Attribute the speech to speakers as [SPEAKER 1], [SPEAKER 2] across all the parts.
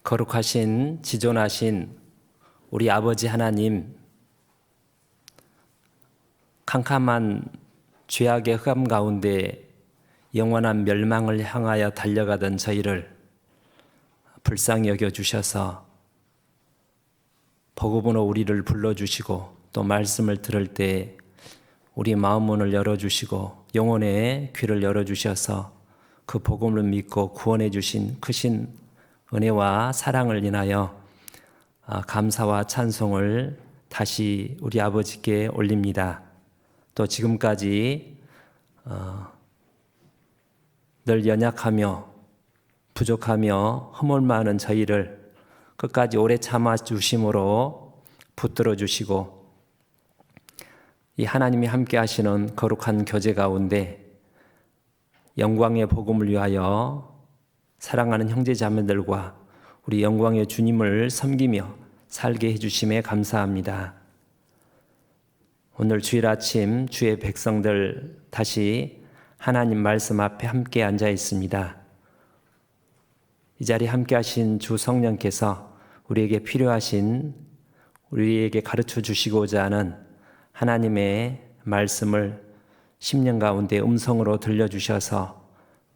[SPEAKER 1] 거룩하신 지존하신 우리 아버지 하나님, 캄캄한 죄악의 흑암 가운데 영원한 멸망을 향하여 달려가던 저희를 불쌍히 여겨주셔서 복음으로 우리를 불러주시고 또 말씀을 들을 때 우리 마음 문을 열어주시고 영혼의 귀를 열어주셔서 그 복음을 믿고 구원해 주신 크신 은혜와 사랑을 인하여 감사와 찬송을 다시 우리 아버지께 올립니다. 또 지금까지 늘 연약하며 부족하며 허물 많은 저희를 끝까지 오래 참아 주심으로 붙들어 주시고 이 하나님이 함께 하시는 거룩한 교제 가운데 영광의 복음을 위하여 사랑하는 형제 자매들과 우리 영광의 주님을 섬기며 살게 해주심에 감사합니다. 오늘 주일 아침 주의 백성들 다시 하나님 말씀 앞에 함께 앉아 있습니다. 이 자리에 함께 하신 주 성령께서 우리에게 필요하신 우리에게 가르쳐 주시고자 하는 하나님의 말씀을 심령 가운데 음성으로 들려주셔서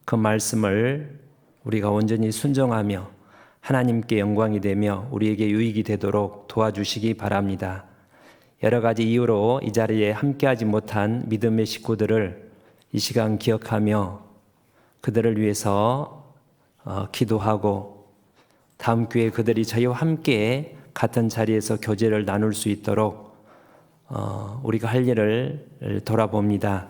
[SPEAKER 1] 그 말씀을 우리가 온전히 순종하며 하나님께 영광이 되며 우리에게 유익이 되도록 도와주시기 바랍니다. 여러 가지 이유로 이 자리에 함께하지 못한 믿음의 식구들을 이 시간 기억하며 그들을 위해서 기도하고 다음 기회에 그들이 저희와 함께 같은 자리에서 교제를 나눌 수 있도록 우리가 할 일을 돌아봅니다.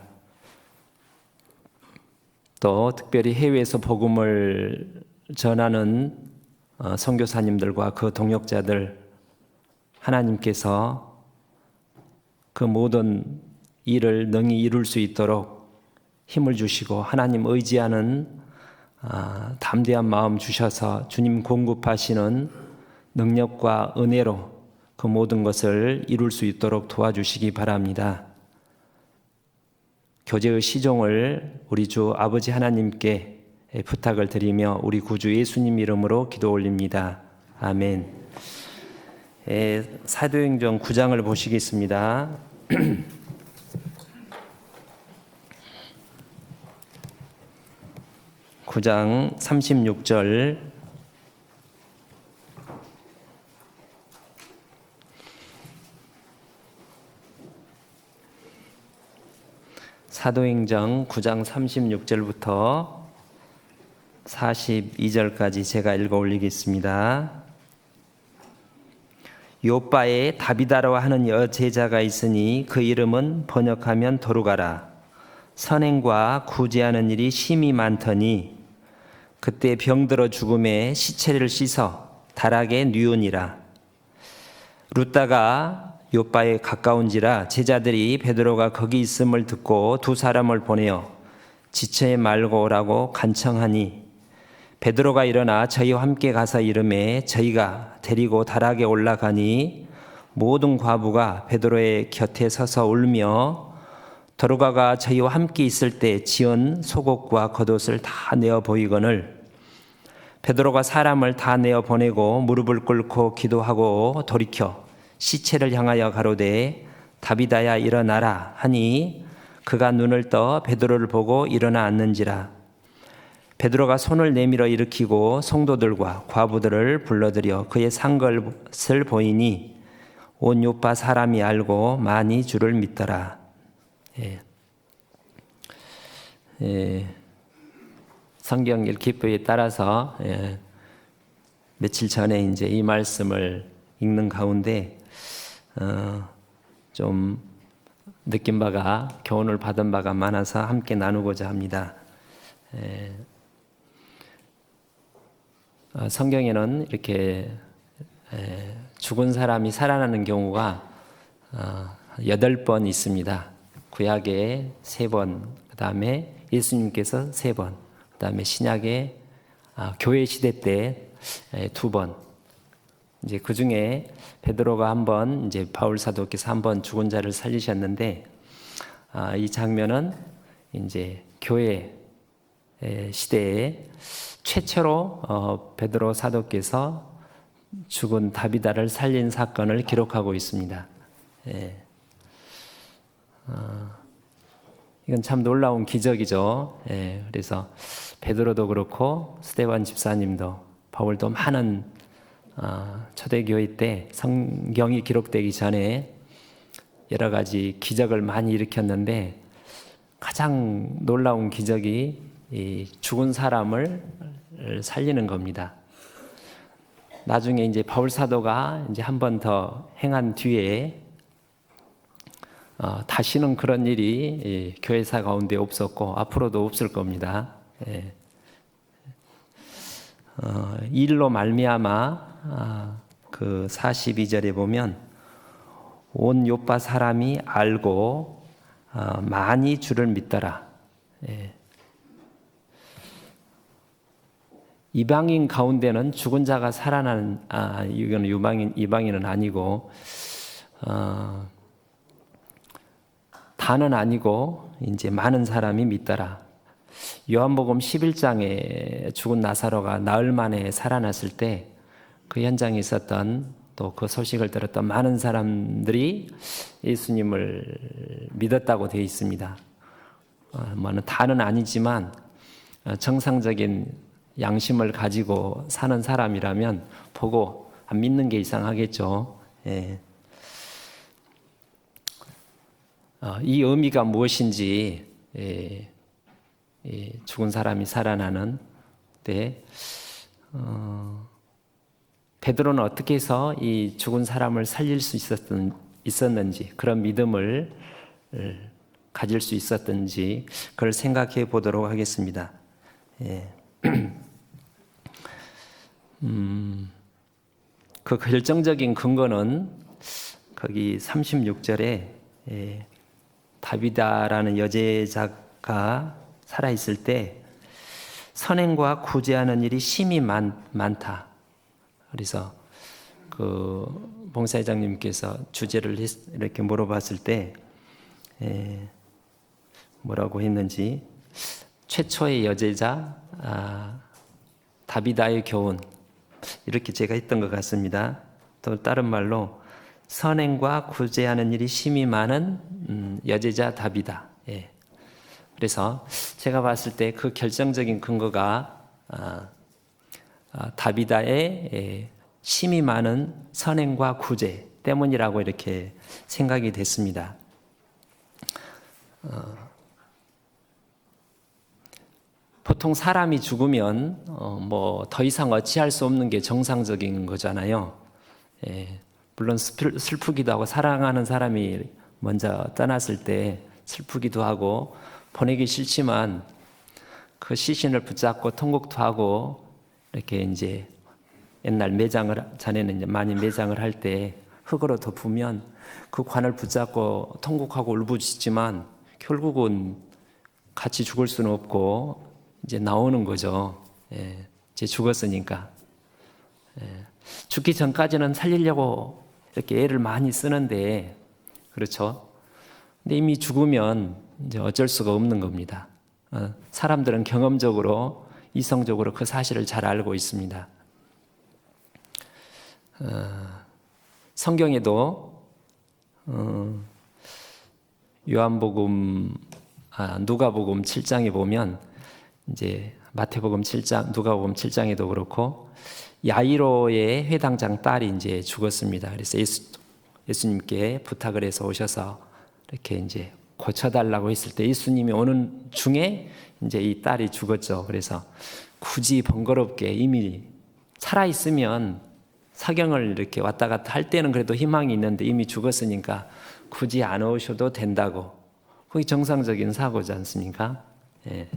[SPEAKER 1] 또 특별히 해외에서 복음을 전하는 선교사님들과 그 동역자들 하나님께서 그 모든 일을 능히 이룰 수 있도록 힘을 주시고 하나님 의지하는 담대한 마음 주셔서 주님 공급하시는 능력과 은혜로 그 모든 것을 이룰 수 있도록 도와주시기 바랍니다. 교제의 시종을 우리 주 아버지 하나님께 부탁을 드리며 우리 구주 예수님 이름으로 기도 올립니다. 아멘. 사도행전 9장을 보시겠습니다. 9장 36절 사도행전 9장 36절부터 42절까지 제가 읽어 올리겠습니다. 요빠에 다비다라고 하는 여제자가 있으니 그 이름은 번역하면 도루가라. 선행과 구제하는 일이 심히 많더니 그때 병들어 죽음에 시체를 씻어 다락에 뉘우니라. 룻다가 요빠에 가까운지라 제자들이 베드로가 거기 있음을 듣고 두 사람을 보내어 지체에 말고 오라고 간청하니 베드로가 일어나 저희와 함께 가서 이르매 저희가 데리고 다락에 올라가니 모든 과부가 베드로의 곁에 서서 울며 도루가가 저희와 함께 있을 때 지은 속옷과 겉옷을 다 내어 보이거늘 베드로가 사람을 다 내어 보내고 무릎을 꿇고 기도하고 돌이켜 시체를 향하여 가로되 다비다야 일어나라 하니 그가 눈을 떠 베드로를 보고 일어나 앉는지라. 베드로가 손을 내밀어 일으키고 성도들과 과부들을 불러들여 그의 산 것을 보이니 온 요파 사람이 알고 많이 주를 믿더라. 성경 읽기표에 따라서 며칠 전에 이제 이 말씀을 읽는 가운데 좀 느낀 바가 교훈을 받은 바가 많아서 함께 나누고자 합니다. 성경에는 이렇게 죽은 사람이 살아나는 경우가 8번 있습니다. 구약에 3번, 그 다음에 예수님께서 3번, 그 다음에 신약에 교회 시대 때 2번. 이제 그 중에 베드로가 한번 이제 바울 사도께서 한번 죽은 자를 살리셨는데 이 장면은 이제 교회 시대에 최초로 베드로 사도께서 죽은 다비다를 살린 사건을 기록하고 있습니다. 예. 이건 참 놀라운 기적이죠. 예. 그래서 베드로도 그렇고 스데반 집사님도 바울도 많은 초대교회 때 성경이 기록되기 전에 여러 가지 기적을 많이 일으켰는데 가장 놀라운 기적이 이 죽은 사람을 살리는 겁니다. 나중에 이제 바울 사도가 이제 한 번 더 행한 뒤에 다시는 그런 일이 교회사 가운데 없었고 앞으로도 없을 겁니다. 예. 이 일로 말미암아 그 42절에 보면 온 요파 사람이 알고 많이 주를 믿더라. 예. 이방인 가운데는 죽은 자가 살아나는 이건 이방인은 아니고 다는 아니고 이제 많은 사람이 믿더라. 요한복음 11장에 죽은 나사로가 나흘 만에 살아났을 때 그 현장에 있었던 또 그 소식을 들었던 많은 사람들이 예수님을 믿었다고 되어 있습니다. 다는 아니지만 정상적인 양심을 가지고 사는 사람이라면 보고 안 믿는 게 이상하겠죠. 예. 이 의미가 무엇인지 죽은 사람이 살아나는 때 베드로는 어떻게 해서 이 죽은 사람을 살릴 수 있었는지 그런 믿음을 가질 수 있었던지 그걸 생각해 보도록 하겠습니다. 예. 그 결정적인 근거는 거기 36절에 다비다라는 여제자가 살아있을 때 선행과 구제하는 일이 심히 많다. 그래서 그 봉사회장님께서 주제를 이렇게 물어봤을 때 뭐라고 했는지 최초의 여제자 다비다의 교훈 이렇게 제가 했던 것 같습니다. 또 다른 말로 선행과 구제하는 일이 심히 많은 여제자 다비다. 예. 그래서 제가 봤을 때 그 결정적인 근거가 다비다의 심히 많은 선행과 구제 때문이라고 이렇게 생각이 됐습니다. 보통 사람이 죽으면 뭐 더 이상 어찌할 수 없는 게 정상적인 거잖아요. 예. 물론 슬프기도 하고 사랑하는 사람이 먼저 떠났을 때 슬프기도 하고 보내기 싫지만 그 시신을 붙잡고 통곡도 하고 이렇게 이제 옛날 자네는 이제 많이 매장을 할 때 흙으로 덮으면 그 관을 붙잡고 통곡하고 울부짖지만 결국은 같이 죽을 수는 없고 이제 나오는 거죠. 예, 이제 죽었으니까. 예, 죽기 전까지는 살리려고 이렇게 애를 많이 쓰는데, 그렇죠? 근데 이미 죽으면 이제 어쩔 수가 없는 겁니다. 사람들은 경험적으로, 이성적으로 그 사실을 잘 알고 있습니다. 성경에도 누가복음 7장에 보면 이제 마태복음 7장, 누가복음 7장에도 그렇고 야이로의 회당장 딸이 이제 죽었습니다. 그래서 예수님께 부탁을 해서 오셔서 이렇게 이제 고쳐달라고 했을 때 예수님이 오는 중에 이제 이 딸이 죽었죠. 그래서 굳이 번거롭게 이미 살아있으면 사경을 이렇게 왔다 갔다 할 때는 그래도 희망이 있는데 이미 죽었으니까 굳이 안 오셔도 된다고. 그게 정상적인 사고지 않습니까? 예.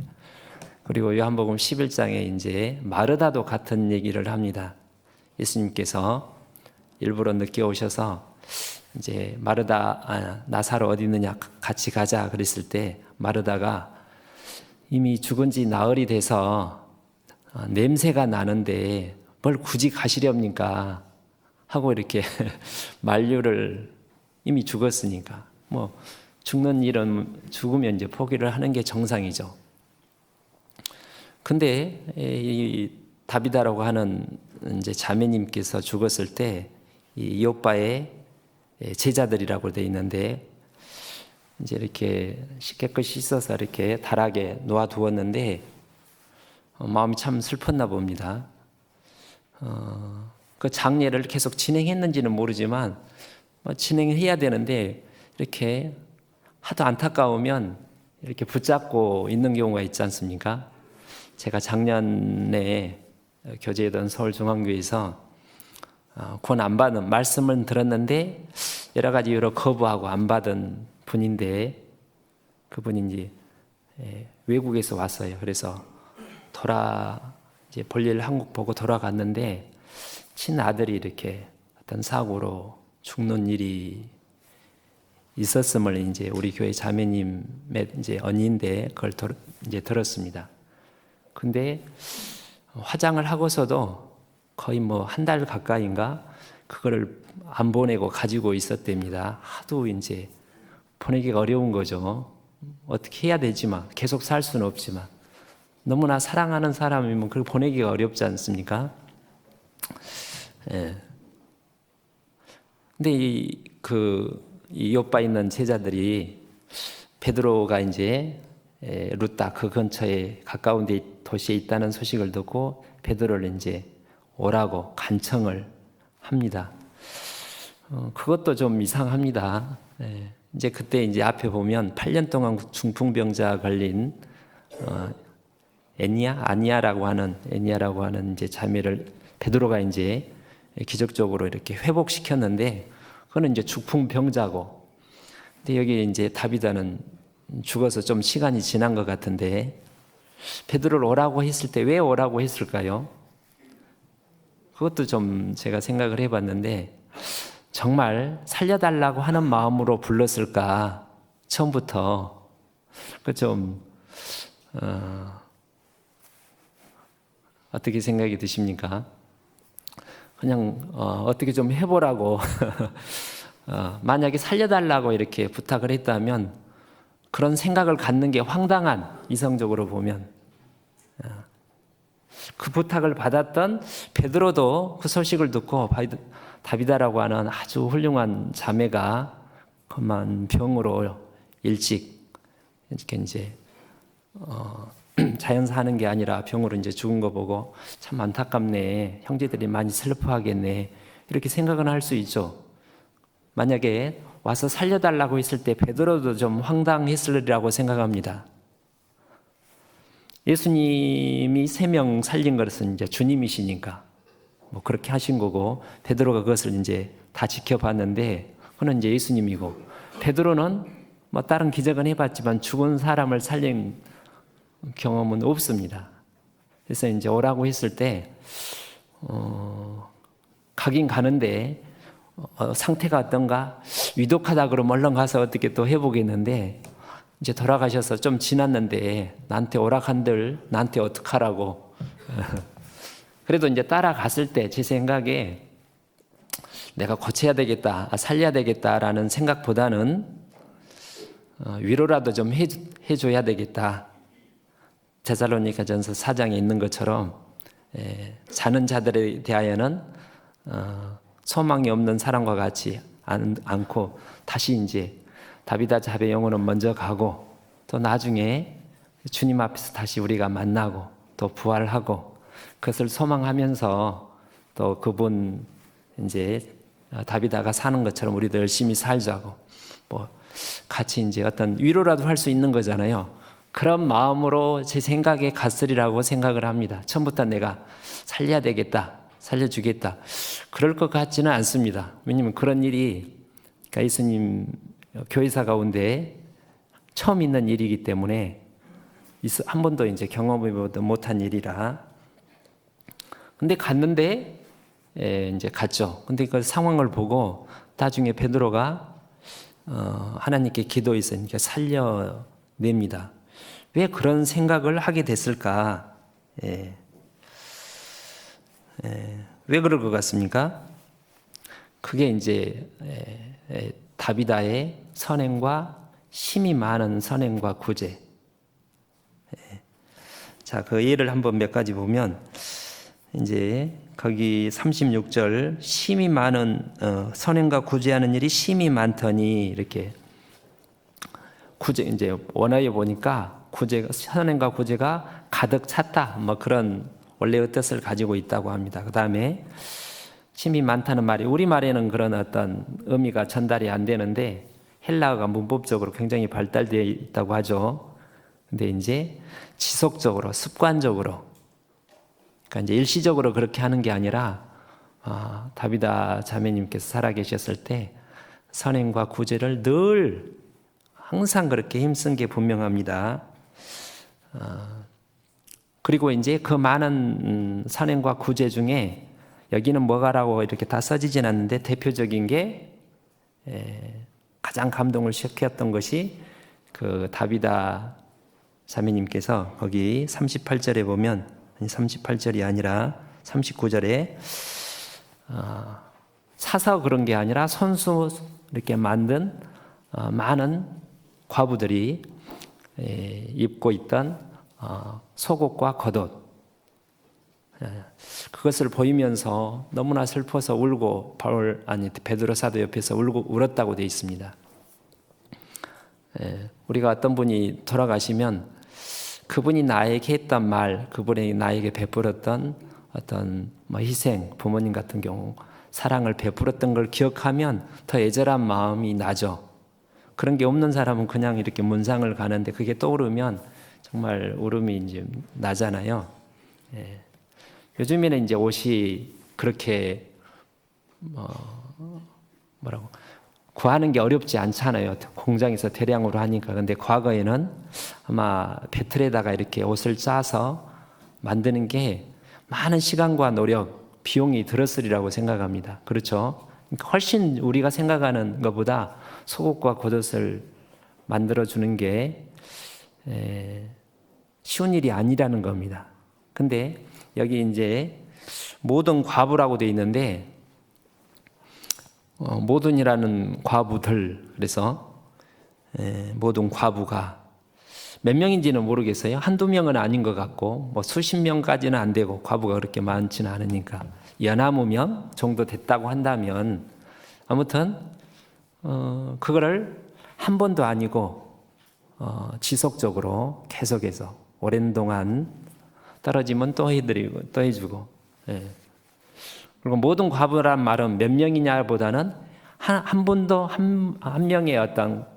[SPEAKER 1] 그리고 요한복음 11장에 이제 마르다도 같은 얘기를 합니다. 예수님께서 일부러 늦게 오셔서 이제 나사로 어디 있느냐 같이 가자 그랬을 때 마르다가 이미 죽은 지 나흘이 돼서 냄새가 나는데 뭘 굳이 가시렵니까 하고 이렇게 만류를, 이미 죽었으니까 뭐 죽는 일은 죽으면 이제 포기를 하는 게 정상이죠. 근데 이 다비다라고 하는 이제 자매님께서 죽었을 때 이 오빠의 제자들이라고 돼 있는데 이제 이렇게 깨끗이 씻어서 이렇게 다락에 놓아두었는데 마음이 참 슬펐나 봅니다. 그 장례를 계속 진행했는지는 모르지만 진행해야 되는데 이렇게 하도 안타까우면 이렇게 붙잡고 있는 경우가 있지 않습니까? 제가 작년에 교제했던 서울중앙교회에서 구원 안 받은 말씀을 들었는데 여러 가지 이유로 거부하고 안 받은 분인데 그분이 이제 외국에서 왔어요. 그래서 이제 볼일 한국 보고 돌아갔는데 친아들이 이렇게 어떤 사고로 죽는 일이 있었음을 이제 우리 교회 자매님의 이제 언니인데 그걸 이제 들었습니다. 근데 화장을 하고서도 거의 뭐 한 달 가까이인가 그거를 안 보내고 가지고 있었답니다. 하도 이제 보내기가 어려운 거죠. 어떻게 해야 되지만 계속 살 수는 없지만 너무나 사랑하는 사람이면 그걸 보내기가 어렵지 않습니까? 예. 근데 이 오빠 있는 제자들이 베드로가 이제 루따 그 근처에 가까운 데 도시에 있다는 소식을 듣고 베드로를 이제 오라고 간청을 합니다. 그것도 좀 이상합니다. 이제 그때 이제 앞에 보면 8년 동안 중풍병자 걸린 애니아라고 하는 이제 자매를 베드로가 이제 기적적으로 이렇게 회복시켰는데 그거는 이제 중풍병자고, 근데 여기 이제 다비다는 죽어서 좀 시간이 지난 것 같은데 베드로를 오라고 했을 때 왜 오라고 했을까요? 그것도 좀 제가 생각을 해봤는데 정말 살려달라고 하는 마음으로 불렀을까? 처음부터 그 좀 어떻게 생각이 드십니까? 그냥 어떻게 좀 해보라고 만약에 살려달라고 이렇게 부탁을 했다면 그런 생각을 갖는 게 황당한, 이성적으로 보면 그 부탁을 받았던 베드로도 그 소식을 듣고 다비다라고 하는 아주 훌륭한 자매가 그만 병으로 일찍 이렇게 이제 자연사 하는 게 아니라 병으로 이제 죽은 거 보고 참 안타깝네, 형제들이 많이 슬퍼하겠네, 이렇게 생각은 할 수 있죠. 만약에 와서 살려달라고 했을 때 베드로도 좀 황당했으리라고 생각합니다. 예수님이 3명 살린 것은 이제 주님이시니까 뭐 그렇게 하신 거고, 베드로가 그것을 이제 다 지켜봤는데 그는 이제 예수님이고, 베드로는 뭐 다른 기적은 해봤지만 죽은 사람을 살린 경험은 없습니다. 그래서 이제 오라고 했을 때 가긴 가는데 상태가 어떤가 위독하다 그러면 얼른 가서 어떻게 또 해보겠는데, 이제 돌아가셔서 좀 지났는데 나한테 오락한들 나한테 어떡하라고 그래도 이제 따라갔을 때 제 생각에 내가 고쳐야 되겠다, 살려야 되겠다라는 생각보다는 위로라도 좀 해줘야 되겠다. 데살로니가전서 4장에 있는 것처럼 자는 자들에 대하여는 소망이 없는 사람과 같이 않고 다시 이제 다비다 자매 영혼은 먼저 가고 또 나중에 주님 앞에서 다시 우리가 만나고 또 부활하고 그것을 소망하면서 또 그분 이제 다비다가 사는 것처럼 우리도 열심히 살자고 뭐 같이 이제 어떤 위로라도 할 수 있는 거잖아요. 그런 마음으로 제 생각에 갔으리라고 생각을 합니다. 처음부터 내가 살려야 되겠다, 살려주겠다, 그럴 것 같지는 않습니다. 왜냐하면 그런 일이 그러니까 예수님 교회사 가운데 처음 있는 일이기 때문에 한 번도 이제 경험해보지 못한 일이라. 근데 갔는데 이제 갔죠. 근데 그 상황을 보고 나중에 베드로가 하나님께 기도했으니까 살려냅니다. 왜 그런 생각을 하게 됐을까? 왜 그럴 것 같습니까? 그게 이제 다비다의 선행과 힘이 많은 선행과 구제. 자, 그 예를 한번 몇 가지 보면 이제 거기 36절 심이 많은 선행과 구제하는 일이 심이 많더니 이렇게 구제 이제 원어에 보니까 구제 선행과 구제가 가득 찼다 뭐 그런 원래의 뜻을 가지고 있다고 합니다. 그 다음에 심이 많다는 말이 우리말에는 그런 어떤 의미가 전달이 안 되는데 헬라어가 문법적으로 굉장히 발달되어 있다고 하죠. 근데 이제 지속적으로 습관적으로 그러니까 이제 일시적으로 그렇게 하는 게 아니라 다비다 자매님께서 살아계셨을 때 선행과 구제를 늘 항상 그렇게 힘쓴 게 분명합니다. 그리고 이제 그 많은 선행과 구제 중에 여기는 뭐가라고 이렇게 다 써지진 않는데 대표적인 게 가장 감동을 시켰던 것이 그 다비다 자매님께서 거기 38절에 보면 38절이 아니라 39절에 사서 그런 게 아니라 손수 이렇게 만든 많은 과부들이 입고 있던 속옷과 겉옷 그것을 보이면서 너무나 슬퍼서 울고 베드로 사도 옆에서 울었다고 되어 있습니다. 우리가 어떤 분이 돌아가시면 그분이 나에게 했던 말, 그분이 나에게 베풀었던 어떤 희생, 부모님 같은 경우 사랑을 베풀었던 걸 기억하면 더 애절한 마음이 나죠. 그런 게 없는 사람은 그냥 이렇게 문상을 가는데 그게 떠오르면 정말 울음이 이제 나잖아요. 요즘에는 이제 옷이 그렇게 뭐라고 구하는 게 어렵지 않잖아요. 공장에서 대량으로 하니까. 근데 과거에는 아마 배틀에다가 이렇게 옷을 짜서 만드는 게 많은 시간과 노력, 비용이 들었으리라고 생각합니다. 그렇죠? 그러니까 훨씬 우리가 생각하는 것보다 속옷과 겉옷을 만들어 주는 게 쉬운 일이 아니라는 겁니다. 근데 여기 이제 모든 과부라고 되어 있는데 모든이라는 과부들 그래서 모든 과부가 몇 명인지는 모르겠어요. 한두 명은 아닌 것 같고 뭐 수십 명까지는 안 되고 과부가 그렇게 많지는 않으니까 연하무 명 정도 됐다고 한다면 아무튼 그거를 한 번도 아니고 지속적으로 계속해서 오랜 동안 떨어지면 또 해드리고 또 해주고 그리고 모든 과부란 말은 몇 명이냐보다는 한 분도 한 명의 어떤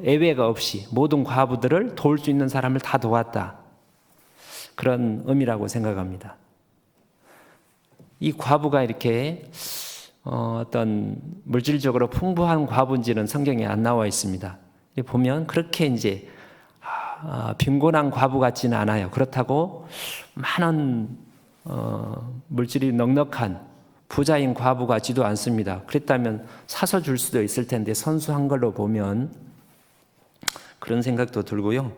[SPEAKER 1] 예외가 없이 모든 과부들을 도울 수 있는 사람을 다 도왔다. 그런 의미라고 생각합니다. 이 과부가 이렇게 어떤 물질적으로 풍부한 과부인지는 성경에 안 나와 있습니다. 보면 그렇게 이제 빈곤한 과부 같지는 않아요. 그렇다고 많은 물질이 넉넉한 부자인 과부 같지도 않습니다. 그랬다면 사서 줄 수도 있을 텐데 선수한 걸로 보면 그런 생각도 들고요.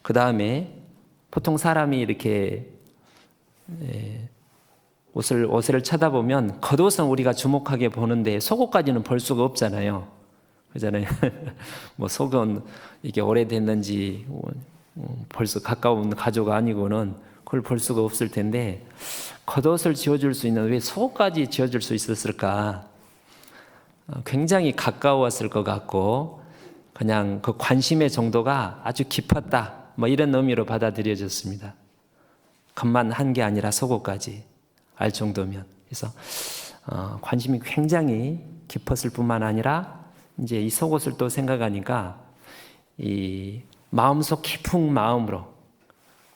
[SPEAKER 1] 그 다음에 보통 사람이 이렇게 옷을 쳐다보면 겉옷은 우리가 주목하게 보는데 속옷까지는 볼 수가 없잖아요. 그잖아요. 뭐 속은 이게 오래됐는지 벌써 가까운 가족 아니고는 그걸 볼 수가 없을 텐데 겉옷을 지어줄 수 있는 왜 속옷까지 지어줄 수 있었을까? 굉장히 가까웠을 것 같고 그냥 그 관심의 정도가 아주 깊었다. 뭐 이런 의미로 받아들여졌습니다. 겉만 한 게 아니라 속옷까지 알 정도면 그래서 관심이 굉장히 깊었을 뿐만 아니라 이제 이 속옷을 또 생각하니까 이 마음속 깊은 마음으로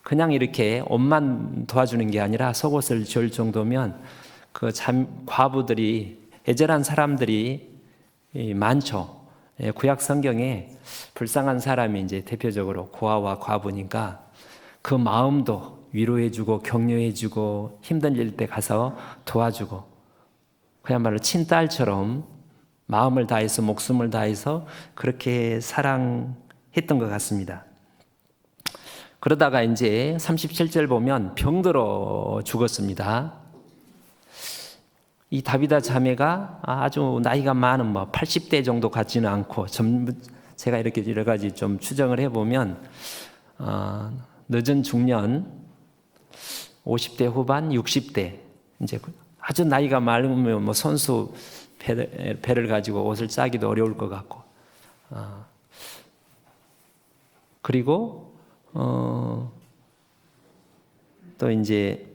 [SPEAKER 1] 그냥 이렇게 옷만 도와주는 게 아니라 속옷을 지을 정도면 그 과부들이 애절한 사람들이 많죠. 구약 성경에 불쌍한 사람이 이제 대표적으로 고아와 과부니까 그 마음도 위로해주고 격려해주고 힘든 일 때 가서 도와주고 그야말로 친딸처럼 마음을 다해서 목숨을 다해서 그렇게 사랑했던 것 같습니다. 그러다가 이제 37절 보면 병들어 죽었습니다. 이 다비다 자매가 아주 나이가 많은 80대 정도 같지는 않고 제가 이렇게 여러 가지 좀 추정을 해보면 늦은 중년 50대 후반, 60대 이제 아주 나이가 많으면 뭐 손수 배를 가지고 옷을 짜기도 어려울 것 같고, 그리고 또 이제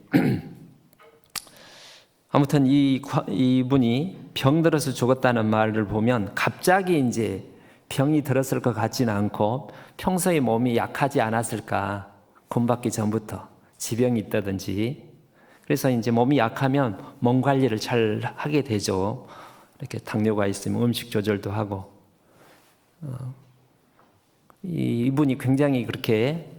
[SPEAKER 1] 아무튼 이분이 병들어서 죽었다는 말을 보면 갑자기 이제 병이 들었을 것 같지는 않고 평소에 몸이 약하지 않았을까, 곤받기 전부터 지병이 있다든지. 그래서 이제 몸이 약하면 몸 관리를 잘 하게 되죠. 이렇게 당뇨가 있으면 음식 조절도 하고. 이분이 굉장히 그렇게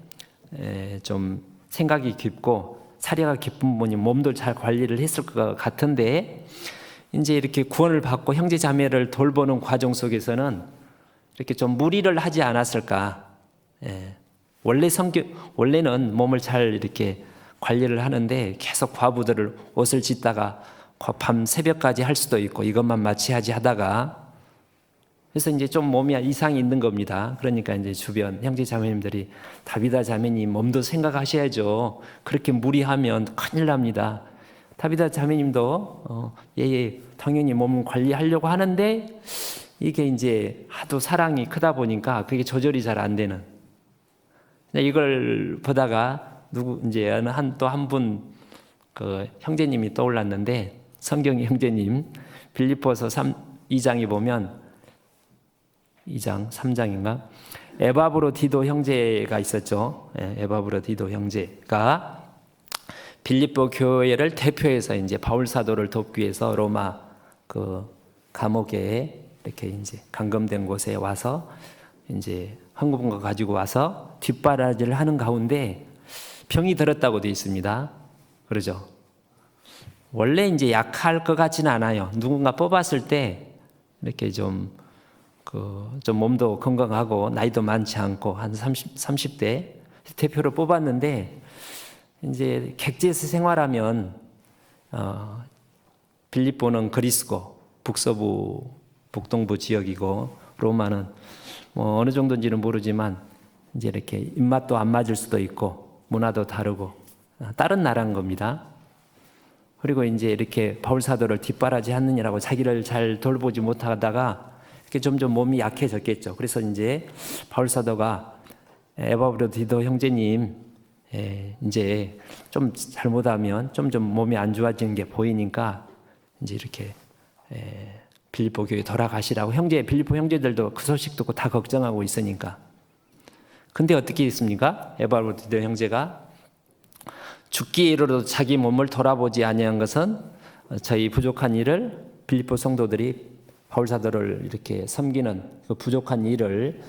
[SPEAKER 1] 좀 생각이 깊고 사려가 깊은 분이 몸도 잘 관리를 했을 것 같은데, 이제 이렇게 구원을 받고 형제 자매를 돌보는 과정 속에서는 이렇게 좀 무리를 하지 않았을까. 원래는 몸을 잘 이렇게 관리를 하는데 계속 과부들을 옷을 짓다가 밤 새벽까지 할 수도 있고 이것만 마취하지 하다가, 그래서 이제 좀 몸에 이상이 있는 겁니다. 그러니까 이제 주변 형제 자매님들이 다비다 자매님 몸도 생각하셔야죠. 그렇게 무리하면 큰일 납니다. 다비다 자매님도 당연히 몸 관리하려고 하는데 이게 이제 하도 사랑이 크다 보니까 그게 조절이 잘 안 되는. 이걸 보다가 이제 또 한 분 그 형제님이 떠올랐는데, 성경 형제님 빌립보서 2장에 보면 2장 3장인가 에바브로디도 형제가 있었죠. 에바브로디도 형제가 빌립보 교회를 대표해서 이제 바울 사도를 돕기 위해서 로마 그 감옥에 이렇게 이제 감금된 곳에 와서 이제 헌금을 가지고 와서 뒷바라지를 하는 가운데 병이 들었다고 되어 있습니다. 그러죠. 원래 이제 약할 것 같지는 않아요. 누군가 뽑았을 때 이렇게 좀 몸도 건강하고 나이도 많지 않고 한 30대 대표로 뽑았는데, 이제 객지에서 생활하면 빌립보는 그리스고 북서부 북동부 지역이고 로마는 뭐 어느 정도인지는 모르지만 이제 이렇게 입맛도 안 맞을 수도 있고 문화도 다르고 다른 나라인 겁니다. 그리고 이제 이렇게 바울 사도를 뒷바라지 하느냐라고 자기를 잘 돌보지 못하다가 이렇게 점점 몸이 약해졌겠죠. 그래서 이제 바울 사도가 에바브로디도 형제님, 이제 좀 잘못하면 점점 몸이 안 좋아지는 게 보이니까 이제 이렇게 빌립보 교회 돌아가시라고, 빌립보 형제들도 그 소식 듣고 다 걱정하고 있으니까. 근데 어떻게 했습니까? 에바브로디도 형제가 죽기에 이르러도 자기 몸을 돌아보지 아니한 것은 저희 부족한 일을, 빌립보 성도들이 바울 사도를 이렇게 섬기는 그 부족한 일을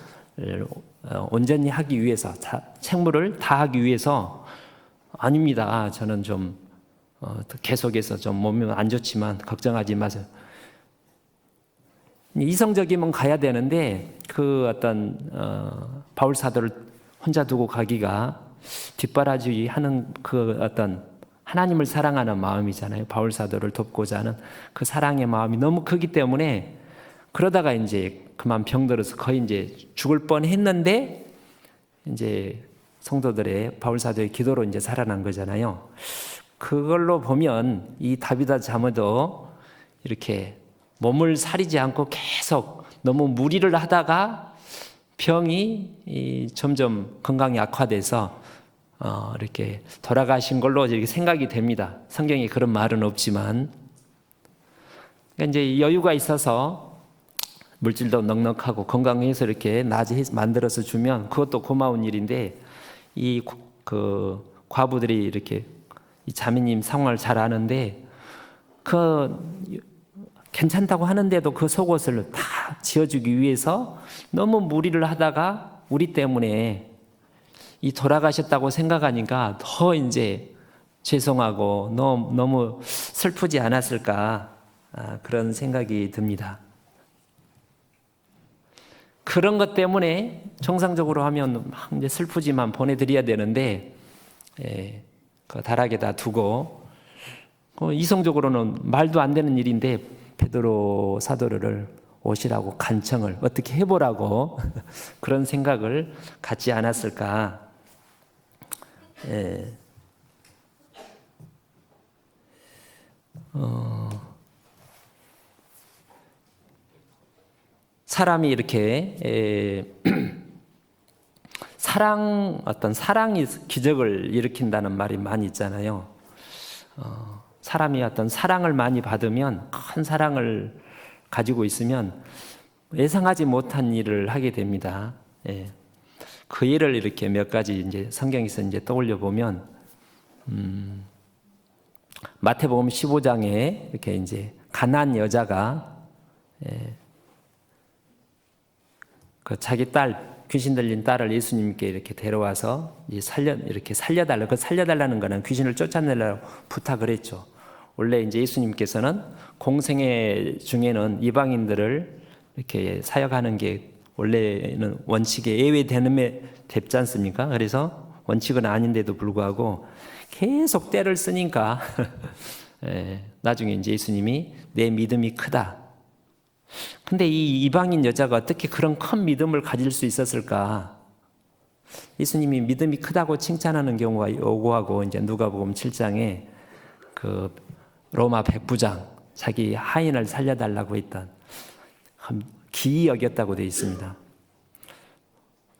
[SPEAKER 1] 온전히 하기 위해서, 책무를 다하기 위해서 아닙니다. 저는 좀 계속해서 좀 몸이 안 좋지만 걱정하지 마세요. 이성적이면 가야 되는데 그 어떤 바울 사도를 혼자 두고 가기가 뒷바라지 하는 그 어떤 하나님을 사랑하는 마음이잖아요. 바울 사도를 돕고자 하는 그 사랑의 마음이 너무 크기 때문에, 그러다가 이제 그만 병들어서 거의 이제 죽을 뻔했는데 이제 성도들의 바울 사도의 기도로 이제 살아난 거잖아요. 그걸로 보면 이 다비다 자매도 이렇게 몸을 사리지 않고 계속 너무 무리를 하다가 병이 점점 건강이 악화돼서 이렇게 돌아가신 걸로 이렇게 생각이 됩니다. 성경에 그런 말은 없지만, 그러니까 이제 여유가 있어서 물질도 넉넉하고 건강해서 이렇게 낮에 만들어서 주면 그것도 고마운 일인데, 이 과부들이 이렇게 이 자매님 상황을 잘 아는데 괜찮다고 하는데도 그 속옷을 다 지어주기 위해서 너무 무리를 하다가 우리 때문에 이 돌아가셨다고 생각하니까 더 이제 죄송하고 너무 슬프지 않았을까, 그런 생각이 듭니다. 그런 것 때문에 정상적으로 하면 막 이제 슬프지만 보내드려야 되는데 그 다락에다 두고, 이성적으로는 말도 안 되는 일인데 베드로 사도를 오시라고 간청을 어떻게 해보라고 그런 생각을 갖지 않았을까. 사람이 이렇게 어떤 사랑이 기적을 일으킨다는 말이 많이 있잖아요. 사람이 어떤 사랑을 많이 받으면, 큰 사랑을 가지고 있으면 예상하지 못한 일을 하게 됩니다. 예. 그 예를 이렇게 몇 가지 이제 성경에서 이제 떠올려 보면, 마태복음 15장에 이렇게 이제 가난안 여자가 그 자기 딸, 귀신 들린 딸을 예수님께 이렇게 데려와서 이렇게 살려달라. 그 살려달라는 거는 귀신을 쫓아내려고 부탁을 했죠. 원래 이제 예수님께서는 공생애 중에는 이방인들을 이렇게 사역하는 게 원래는 원칙에 예외되는 됐지 않습니까? 그래서 원칙은 아닌데도 불구하고 계속 때를 쓰니까 나중에 이제 예수님이 내 믿음이 크다. 근데 이 이방인 여자가 어떻게 그런 큰 믿음을 가질 수 있었을까? 예수님이 믿음이 크다고 칭찬하는 경우가 요구하고 이제 누가복음 7장에 그 로마 백부장 자기 하인을 살려달라고 했던 기이 여겼다고 되어 있습니다.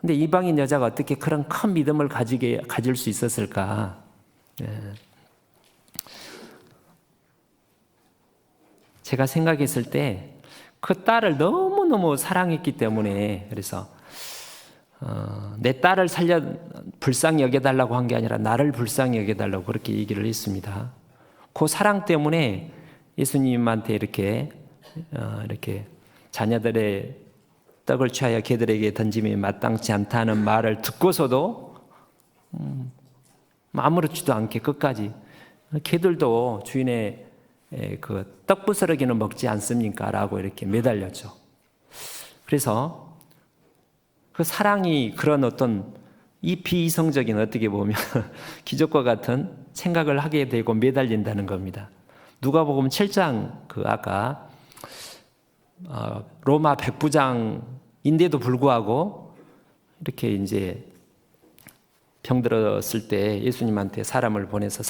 [SPEAKER 1] 근데 이방인 여자가 어떻게 그런 큰 믿음을 가질 수 있었을까? 제가 생각했을 때 그 딸을 너무너무 사랑했기 때문에, 그래서 내 딸을 불쌍히 여겨달라고 한 게 아니라 나를 불쌍히 여겨달라고 그렇게 얘기를 했습니다. 그 사랑 때문에 예수님한테 이렇게 자녀들의 떡을 취하여 개들에게 던짐이 마땅치 않다는 말을 듣고서도 아무렇지도 않게 끝까지, 개들도 주인의 그 떡부스러기는 먹지 않습니까? 라고 이렇게 매달렸죠. 그래서 그 사랑이 그런 어떤 이 비이성적인, 어떻게 보면 기적과 같은 생각을 하게 되고 매달린다는 겁니다. 누가복음 7장 그 아까 로마 백부장인데도 불구하고 이렇게 이제 병들었을 때 예수님한테 사람을 보내서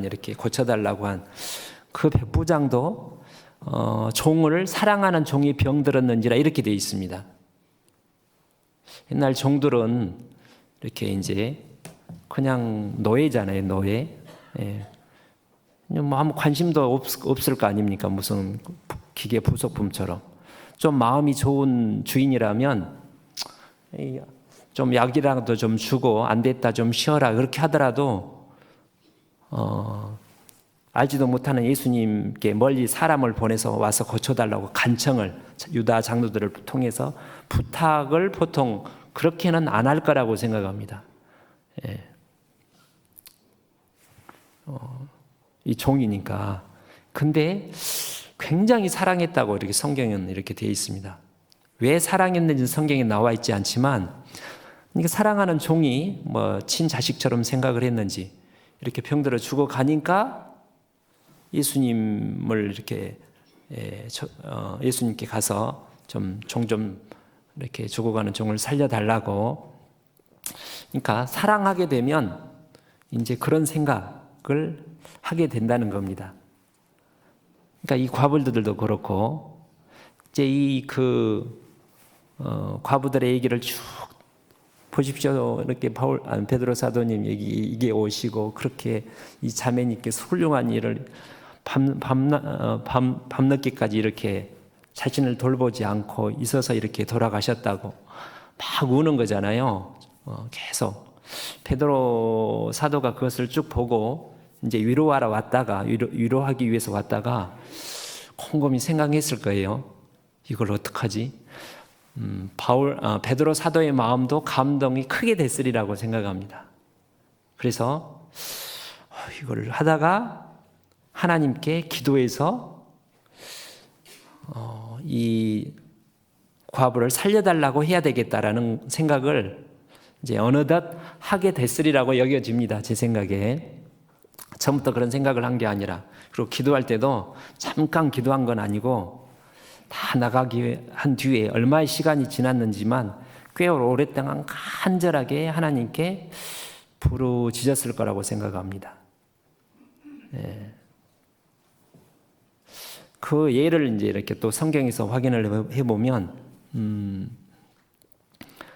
[SPEAKER 1] 이렇게 고쳐달라고 한 그 백부장도 종을 사랑하는 종이 병들었는지라 이렇게 되어 있습니다. 옛날 종들은 이렇게 이제 그냥 노예잖아요, 노예. 뭐 아무 관심도 없을 거 아닙니까? 무슨 기계 부속품처럼. 좀 마음이 좋은 주인이라면 좀 약이라도 좀 주고 안 됐다 좀 쉬어라 그렇게 하더라도 알지도 못하는 예수님께 멀리 사람을 보내서 와서 고쳐달라고 간청을 유다 장로들을 통해서 부탁을 보통 그렇게는 안 할 거라고 생각합니다. 이 종이니까. 근데 굉장히 사랑했다고 이렇게 성경에는 이렇게 되어 있습니다. 왜 사랑했는지 성경에 나와 있지 않지만, 그러니까 사랑하는 종이 뭐 친자식처럼 생각을 했는지 이렇게 병들어 죽어가니까 예수님을 이렇게 예수님께 가서 종 좀 이렇게 죽어가는 종을 살려달라고. 그러니까 사랑하게 되면 이제 그런 생각을 하게 된다는 겁니다. 그러니까 이 과부들도 그렇고 이제 과부들의 얘기를 쭉 보십시오. 이렇게 베드로 사도님 이게 오시고 그렇게 이 자매님께서 훌륭한 일을 밤늦게까지 이렇게 자신을 돌보지 않고 있어서 이렇게 돌아가셨다고 막 우는 거잖아요. 계속 베드로 사도가 그것을 쭉 보고 이제 위로하러 왔다가 위로하기 위해서 왔다가 곰곰이 생각했을 거예요. 이걸 어떡하지? 베드로 사도의 마음도 감동이 크게 됐으리라고 생각합니다. 그래서 이걸 하다가 하나님께 기도해서 이 과부를 살려달라고 해야 되겠다라는 생각을 이제 어느덧 하게 됐으리라고 여겨집니다. 제 생각에. 처음부터 그런 생각을 한 게 아니라, 그리고 기도할 때도 잠깐 기도한 건 아니고 다 나가기 한 뒤에 얼마의 시간이 지났는지만 꽤 오랫동안 간절하게 하나님께 부르짖었을 거라고 생각합니다. 그 예를 이제 이렇게 또 성경에서 확인을 해보면,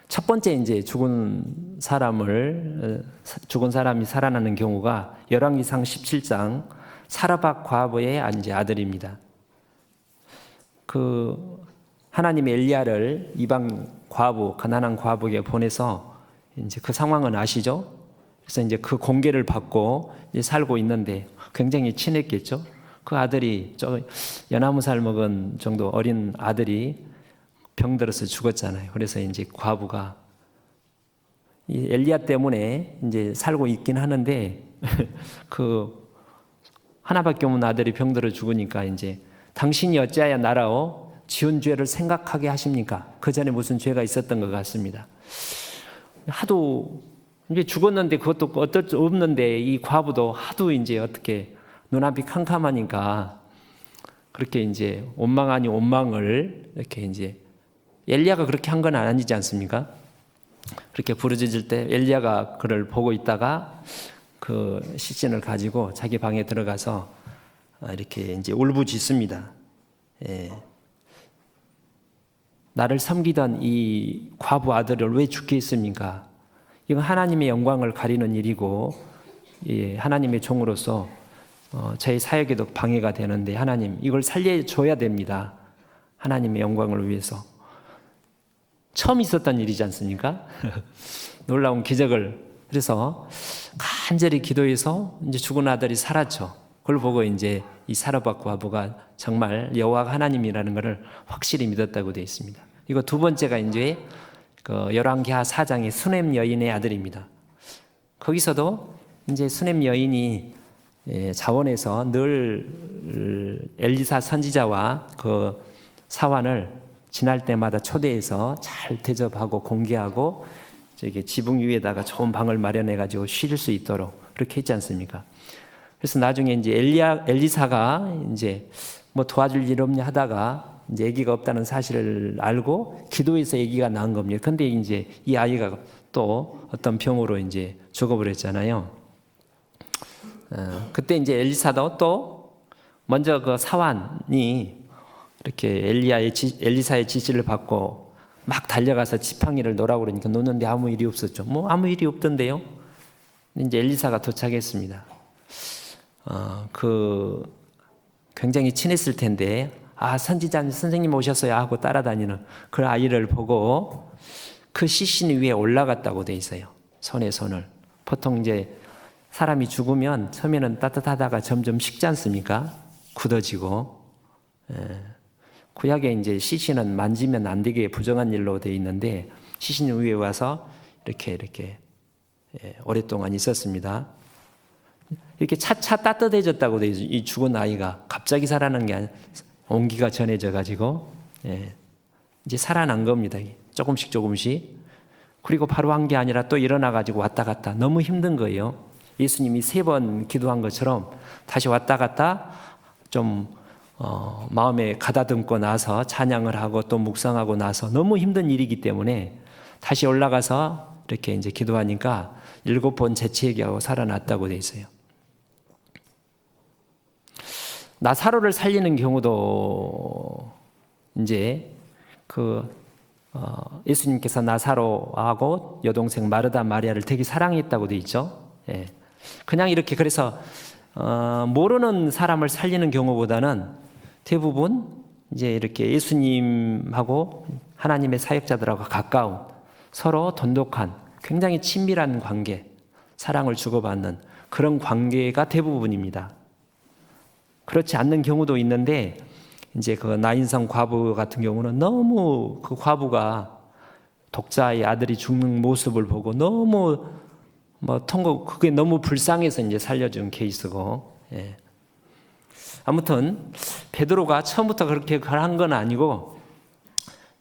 [SPEAKER 1] 첫 번째 이제 죽은 사람이 살아나는 경우가 열왕기상 17장 사르밧 과부의 이제 아들입니다. 그 하나님의 엘리야를 이방 과부, 가난한 과부에게 보내서 이제 그 상황은 아시죠? 그래서 이제 그 공개를 받고 이제 살고 있는데 굉장히 친했겠죠? 그 아들이 연하무 살 먹은 정도 어린 아들이 병들어서 죽었잖아요. 그래서 이제 과부가 이 엘리야 때문에 이제 살고 있긴 하는데 그 하나밖에 없는 아들이 병들어 죽으니까 이제 당신이 어찌하여 나라오 지은 죄를 생각하게 하십니까? 그 전에 무슨 죄가 있었던 것 같습니다. 하도 이제 죽었는데 그것도 어떨 수 없는데 이 과부도 하도 이제 어떻게 눈앞이 캄캄하니까 그렇게 이제 원망 아니 원망을 이렇게 이제 엘리야가 그렇게 한 건 아니지 않습니까? 그렇게 부르짖을 때 엘리야가 그를 보고 있다가 그 시신을 가지고 자기 방에 들어가서 이렇게 이제 울부짖습니다. 예. 나를 섬기던 이 과부 아들을 왜 죽게 했습니까? 이건 하나님의 영광을 가리는 일이고 하나님의 종으로서 저희 사역에도 방해가 되는데 하나님 이걸 살려줘야 됩니다. 하나님의 영광을 위해서. 처음 있었던 일이지 않습니까? 놀라운 기적을. 그래서 간절히 기도해서 이제 죽은 아들이 살았죠. 그걸 보고 이제 이 사르밧 과부가 정말 여호와가 하나님이라는 것을 확실히 믿었다고 되어 있습니다. 이거 두 번째가 이제 그 열왕기하 4장의 수넴 여인의 아들입니다. 거기서도 이제 수넴 여인이 자원에서 늘 엘리사 선지자와 그 사환을 지날 때마다 초대해서 잘 대접하고 공개하고 저기 지붕 위에다가 좋은 방을 마련해 가지고 쉴 수 있도록 그렇게 했지 않습니까? 그래서 나중에 이제 엘리사가 이제 뭐 도와줄 일 없냐 하다가 이제 아기가 없다는 사실을 알고 기도해서 아기가 낳은 겁니다. 근데 이제 이 아이가 또 어떤 병으로 이제 죽어버렸잖아요. 그때 이제 엘리사도 또 먼저 그 사환이 이렇게 엘리사의 지시를 받고 막 달려가서 지팡이를 놓으라고 그러니까 놓는데 아무 일이 없었죠. 뭐 아무 일이 없던데요. 이제 엘리사가 도착했습니다. 그 굉장히 친했을 텐데 선지자님 선생님 오셨어요 하고 따라다니는 그 아이를 보고 그 시신 위에 올라갔다고 돼 있어요. 손에 손을. 보통 이제 사람이 죽으면 처음에는 따뜻하다가 점점 식지 않습니까? 굳어지고. 구약에 이제 시신은 만지면 안 되게 부정한 일로 돼 있는데 시신 위에 와서 이렇게 오랫동안 있었습니다. 이렇게 차차 따뜻해졌다고 돼 있어요. 이 죽은 아이가 갑자기 살아난 게 아니라 온기가 전해져 가지고 이제 살아난 겁니다. 조금씩. 그리고 바로 한 게 아니라 또 일어나 가지고 왔다 갔다 너무 힘든 거예요. 예수님이 3번 기도한 것처럼 다시 왔다 갔다 좀 마음에 가다듬고 나서 찬양을 하고 또 묵상하고 나서 너무 힘든 일이기 때문에 다시 올라가서 이렇게 이제 기도하니까 7번 재채기하고 살아났다고 돼 있어요. 나사로를 살리는 경우도 이제 예수님께서 나사로하고 여동생 마르다 마리아를 되게 사랑했다고 돼 있죠. 그냥 이렇게 그래서 모르는 사람을 살리는 경우보다는 대부분 이제 이렇게 예수님하고 하나님의 사역자들하고 가까운 서로 돈독한 굉장히 친밀한 관계, 사랑을 주고받는 그런 관계가 대부분입니다. 그렇지 않는 경우도 있는데 이제 그 나인성 과부 같은 경우는 너무 그 과부가 독자의 아들이 죽는 모습을 보고 너무 그게 너무 불쌍해서 이제 살려준 케이스고. 아무튼 베드로가 처음부터 그렇게 한 건 아니고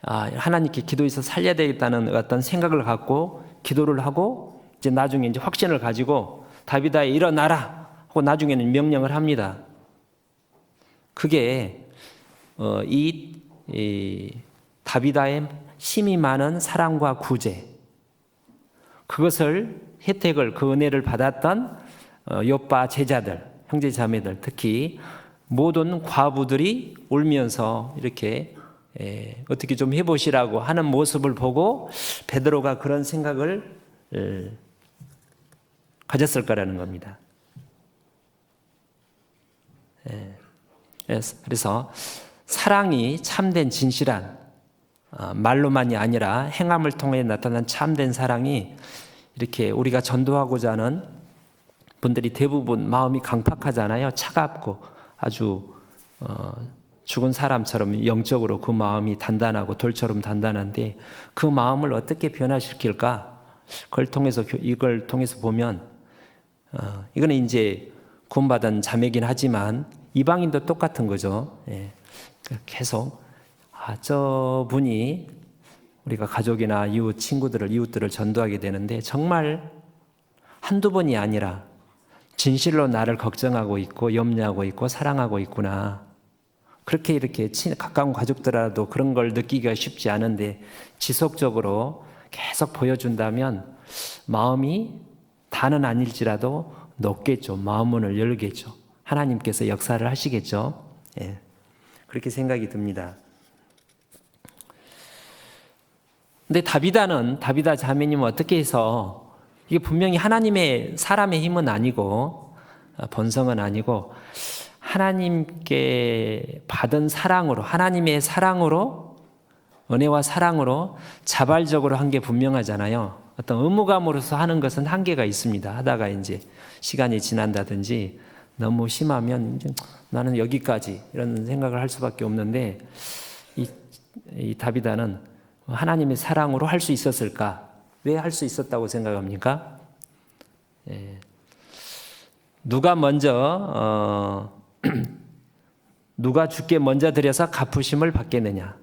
[SPEAKER 1] 하나님께 기도해서 살려야 되겠다는 어떤 생각을 갖고 기도를 하고 이제 나중에 이제 확신을 가지고 다윗아 일어나라 하고 나중에는 명령을 합니다. 그게 이 다윗의 힘이 많은 사랑과 구제, 그것을 혜택을 그 은혜를 받았던 요빠 제자들, 형제 자매들, 특히 모든 과부들이 울면서 이렇게 어떻게 좀 해보시라고 하는 모습을 보고 베드로가 그런 생각을 가졌을 거라는 겁니다. 그래서 사랑이 참된 진실한 말로만이 아니라 행함을 통해 나타난 참된 사랑이 이렇게 우리가 전도하고자 하는 분들이 대부분 마음이 강팍하잖아요. 차갑고 아주 죽은 사람처럼 영적으로 그 마음이 단단하고 돌처럼 단단한데 그 마음을 어떻게 변화시킬까? 이걸 통해서 보면 이거는 이제 구원받은 자매긴 하지만 이방인도 똑같은 거죠. 계속 저분이 우리가 가족이나 이웃들을 전도하게 되는데 정말 한두 번이 아니라 진실로 나를 걱정하고 있고 염려하고 있고 사랑하고 있구나. 그렇게 이렇게 가까운 가족들라도 그런 걸 느끼기가 쉽지 않은데 지속적으로 계속 보여준다면 마음이 다는 아닐지라도 높겠죠. 마음 문을 열겠죠. 하나님께서 역사를 하시겠죠. 그렇게 생각이 듭니다. 근데 다비다 자매님은 어떻게 해서 이게 분명히 사람의 힘은 아니고 본성은 아니고 하나님께 받은 사랑으로 하나님의 사랑으로 은혜와 사랑으로 자발적으로 한 게 분명하잖아요. 어떤 의무감으로서 하는 것은 한계가 있습니다. 하다가 이제 시간이 지난다든지 너무 심하면 이제 나는 여기까지 이런 생각을 할 수밖에 없는데 이 다비다는 하나님의 사랑으로 할 수 있었을까? 왜 할 수 있었다고 생각합니까? 누가 주께 먼저 드려서 갚으심을 받겠느냐?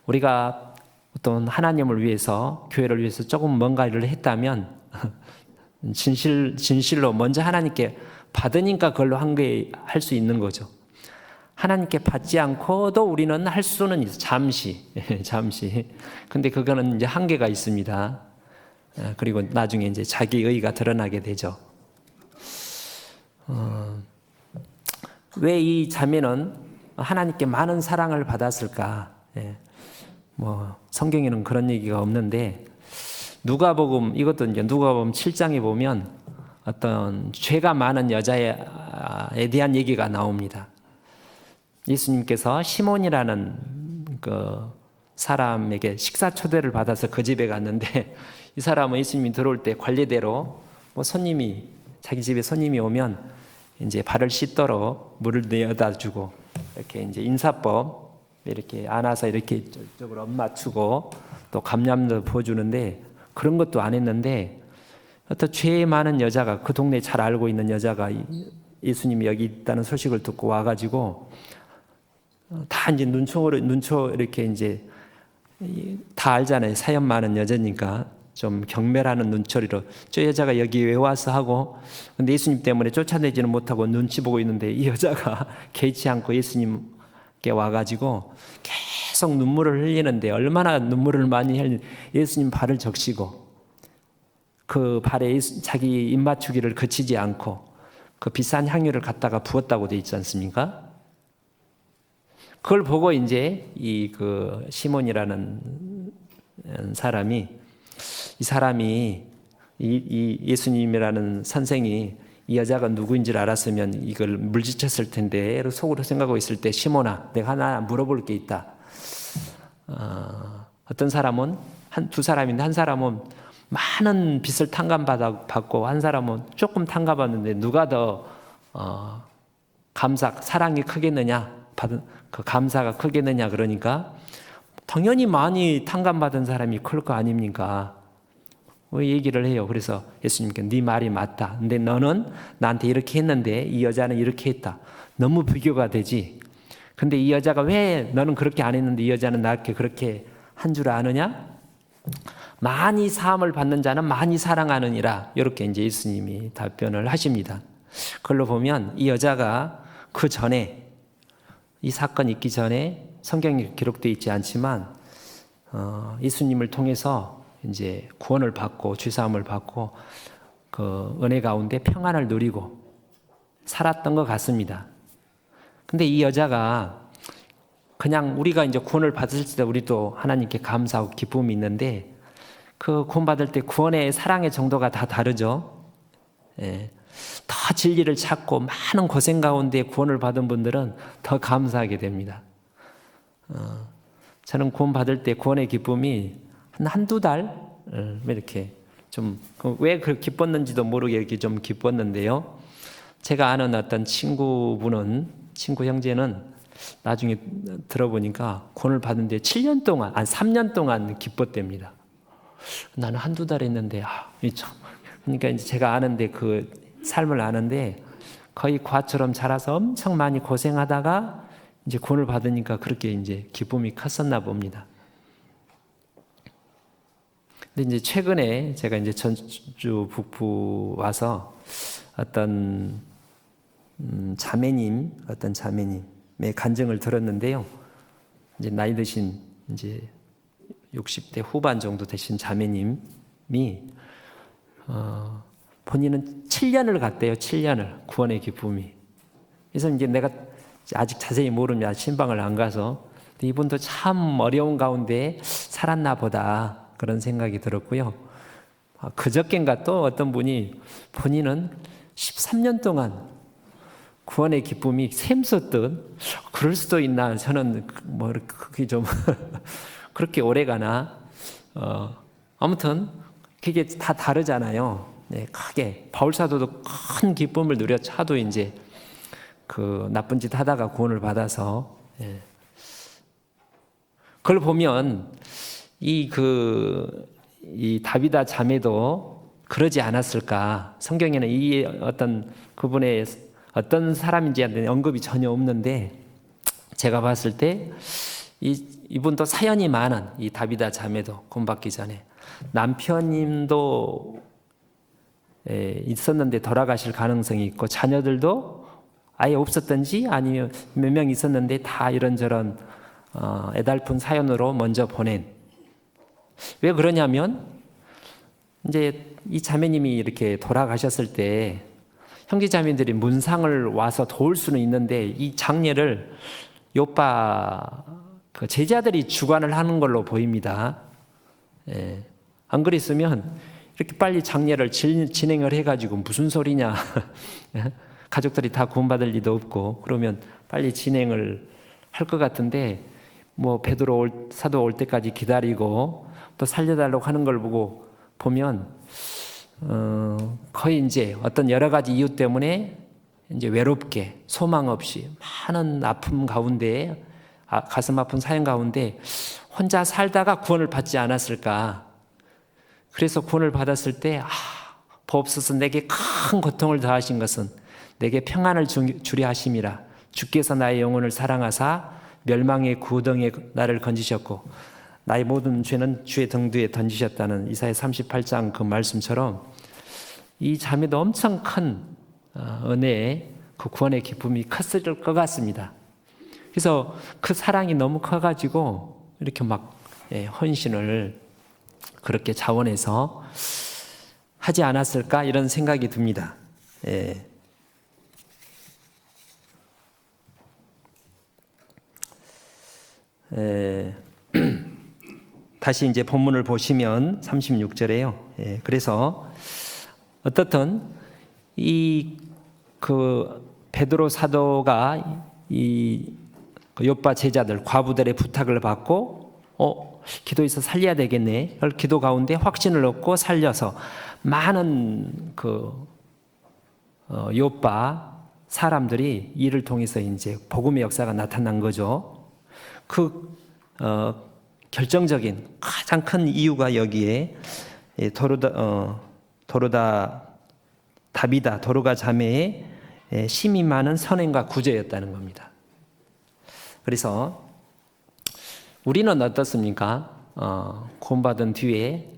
[SPEAKER 1] 우리가 어떤 하나님을 위해서 교회를 위해서 조금 뭔가를 했다면 진실로 먼저 하나님께 받으니까 그걸로 할 수 있는 거죠. 하나님께 받지 않고도 우리는 할 수는 있어. 잠시. 근데 그거는 이제 한계가 있습니다. 그리고 나중에 이제 자기 의의가 드러나게 되죠. 왜 이 자매는 하나님께 많은 사랑을 받았을까? 성경에는 그런 얘기가 없는데 이것도 이제 누가복음 7장에 보면 어떤 죄가 많은 여자에 대한 얘기가 나옵니다. 예수님께서 시몬이라는 그 사람에게 식사 초대를 받아서 그 집에 갔는데 이 사람은 예수님이 들어올 때 관례대로 자기 집에 손님이 오면 이제 발을 씻도록 물을 내어다 주고 이렇게 이제 인사법 이렇게 안아서 이렇게 저쪽으로 엄맞추고 또 감람도 부어주는데 그런 것도 안 했는데 어떤 죄 많은 여자가 그 동네 잘 알고 있는 여자가 예수님이 여기 있다는 소식을 듣고 와가지고 다 이제 눈초 이렇게 이제 다 알잖아요. 사연 많은 여자니까 좀 경멸하는 눈초리로 저 여자가 여기 왜 와서 하고 근데 예수님 때문에 쫓아내지는 못하고 눈치 보고 있는데 이 여자가 개의치 않고 예수님께 와가지고 계속 눈물을 흘리는데 얼마나 눈물을 많이 흘리는 예수님 발을 적시고 그 발에 자기 입맞추기를 그치지 않고 그 비싼 향유를 갖다가 부었다고 돼 있지 않습니까? 그걸 보고 이제 그 시몬이라는 사람이 이 예수님이라는 선생이 이 여자가 누구인지를 알았으면 이걸 물리쳤을 텐데 속으로 생각하고 있을 때 시몬아 내가 하나 물어볼 게 있다. 어떤 사람은 두 사람인데 한 사람은 많은 빚을 탕감받고 한 사람은 조금 탕감받는데 누가 더 사랑이 크겠느냐 받은 그 감사가 크겠느냐 그러니까 당연히 많이 탕감받은 사람이 클 거 아닙니까? 얘기를 해요. 그래서 예수님께 네 말이 맞다. 근데 너는 나한테 이렇게 했는데 이 여자는 이렇게 했다. 너무 비교가 되지. 근데 이 여자가 왜 너는 그렇게 안 했는데 이 여자는 나한테 그렇게 한 줄 아느냐? 많이 사함을 받는 자는 많이 사랑하느니라. 이렇게 이제 예수님이 답변을 하십니다. 그걸로 보면 이 여자가 그 전에 이 사건이 있기 전에 성경에 기록되어 있지 않지만 예수님을 통해서 이제 구원을 받고 죄사함을 받고 그 은혜 가운데 평안을 누리고 살았던 것 같습니다. 근데 이 여자가 그냥 우리가 이제 구원을 받았을 때 우리도 하나님께 감사하고 기쁨이 있는데 그 구원받을 때 구원의 사랑의 정도가 다 다르죠. 예. 더 진리를 찾고 많은 고생 가운데 구원을 받은 분들은 더 감사하게 됩니다. 저는 구원받을 때 구원의 기쁨이 한두 달 이렇게 좀 왜 그렇게 기뻤는지도 모르게 이렇게 좀 기뻤는데요. 제가 아는 어떤 친구 형제는 나중에 들어보니까 구원을 받은 뒤에 7년 동안, 3년 동안 기뻤답니다. 나는 한두 달 했는데, 그러니까 이제 제가 아는데 그 삶을 아는데 거의 과처럼 자라서 엄청 많이 고생하다가 이제 구원을 받으니까 그렇게 이제 기쁨이 컸었나 봅니다. 근데 이제 최근에 제가 이제 전주 북부 와서 어떤 어떤 자매님의 간증을 들었는데요. 이제 나이 드신 이제 60대 후반 정도 되신 자매님이 본인은 7년을 갔대요. 7년을 구원의 기쁨이. 그래서 이제 내가 아직 자세히 모릅니다. 신방을 안 가서. 근데 이분도 참 어려운 가운데 살았나 보다 그런 생각이 들었고요. 그저껜가 또 어떤 분이 본인은 13년 동안 구원의 기쁨이 샘솟듯 그럴 수도 있나 저는 뭐 그게 좀 그렇게 오래 가나 아무튼 그게 다 다르잖아요. 네, 크게 바울 사도도 큰 기쁨을 누려 차도 이제 그 나쁜 짓 하다가 구원을 받아서 그걸 보면 이 다비다 자매도 그러지 않았을까? 성경에는 이 어떤 그분의 어떤 사람인지 언급이 전혀 없는데 제가 봤을 때 이분도 사연이 많은 이 다비다 자매도 구원받기 전에 남편님도 있었는데 돌아가실 가능성이 있고 자녀들도 아예 없었던지 아니면 몇 명 있었는데 다 이런저런 애달픈 사연으로 먼저 보낸. 왜 그러냐면 이제 이 자매님이 이렇게 돌아가셨을 때 형제 자매들이 문상을 와서 도울 수는 있는데 이 장례를 요빠 그 제자들이 주관을 하는 걸로 보입니다. 안 그랬으면 이렇게 빨리 장례를 진행을 해가지고 무슨 소리냐. 가족들이 다 구원받을 리도 없고 그러면 빨리 진행을 할 것 같은데 뭐 베드로 사도 올 때까지 기다리고 또 살려달라고 하는 걸 보면 거의 이제 어떤 여러 가지 이유 때문에 이제 외롭게 소망 없이 많은 아픔 가운데 가슴 아픈 사연 가운데 혼자 살다가 구원을 받지 않았을까. 그래서 구원을 받았을 때 보옵소서 내게 큰 고통을 더하신 것은 내게 평안을 주려 하심이라. 주께서 나의 영혼을 사랑하사 멸망의 구덩이에 나를 건지셨고 나의 모든 죄는 주의 등 뒤에 던지셨다는 이사야 38장 그 말씀처럼 이 자매도 엄청 큰 은혜의 그 구원의 기쁨이 컸을 것 같습니다. 그래서 그 사랑이 너무 커가지고 이렇게 막 헌신을 그렇게 자원해서 하지 않았을까 이런 생각이 듭니다. 다시 이제 본문을 보시면 36절에요. 그래서 어떻든 이 그 베드로 사도가 이 요빠 제자들 과부들의 부탁을 받고 기도해서 살려야 되겠네. 기도 가운데 확신을 얻고 살려서 많은 그 요빠 사람들이 이를 통해서 이제 복음의 역사가 나타난 거죠. 그 결정적인 가장 큰 이유가 여기에 도로가 자매의 심이 많은 선행과 구제였다는 겁니다. 그래서 우리는 어떻습니까? 구원받은 뒤에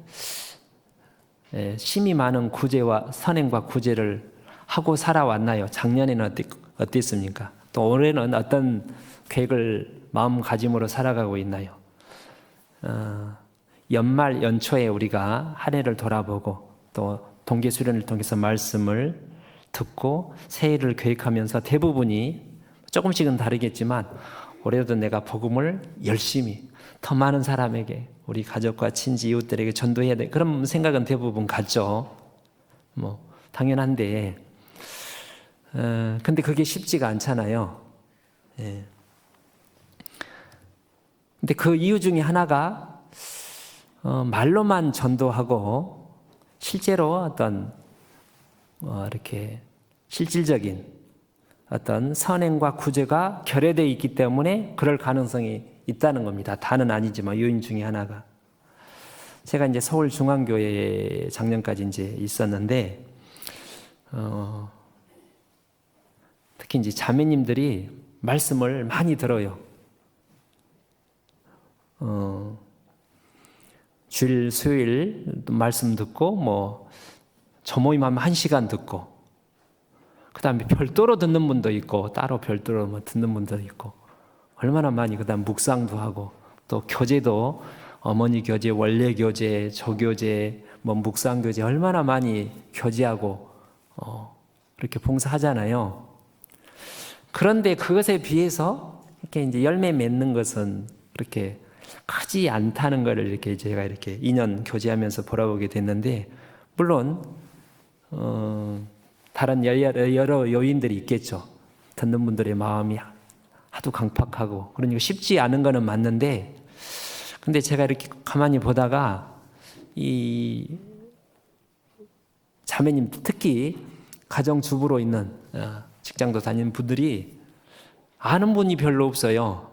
[SPEAKER 1] 심이 많은 구제와 선행과 구제를 하고 살아왔나요? 작년에는 어땠습니까? 또 올해는 어떤 계획을 마음가짐으로 살아가고 있나요? 연말 연초에 우리가 한 해를 돌아보고 또 동계수련을 통해서 말씀을 듣고 새해를 계획하면서 대부분이 조금씩은 다르겠지만 올해도 내가 복음을 열심히 더 많은 사람에게 우리 가족과 친지 이웃들에게 전도해야 돼. 그런 생각은 대부분 갖죠. 뭐 당연한데 근데 그게 쉽지가 않잖아요. 예. 근데 그 이유 중에 하나가 말로만 전도하고 실제로 어떤 이렇게 실질적인 어떤 선행과 구제가 결여되어 있기 때문에 그럴 가능성이 있다는 겁니다. 다는 아니지만 요인 중에 하나가. 제가 이제 서울중앙교회에 작년까지 이제 있었는데 특히 이제 자매님들이 말씀을 많이 들어요. 주일 수요일 말씀 듣고 뭐 저모임 하면 1시간 듣고 그 다음에 별도로 듣는 분도 있고 따로 별도로 뭐 듣는 분도 있고 얼마나 많이 그 다음 묵상도 하고 또 교제도 어머니 교제, 원래 교제, 조교제, 뭐 묵상 교제 얼마나 많이 교제하고 이렇게 봉사하잖아요. 그런데 그것에 비해서 이렇게 이제 열매 맺는 것은 그렇게 크지 않다는 것을 이렇게 제가 이렇게 2년 교제하면서 돌아보게 됐는데 물론 다른 여러 요인들이 있겠죠. 듣는 분들의 마음이 하도 강팍하고 그러니까 쉽지 않은 거는 맞는데 근데 제가 이렇게 가만히 보다가 이 자매님 특히 가정주부로 있는 직장도 다니는 분들이 아는 분이 별로 없어요.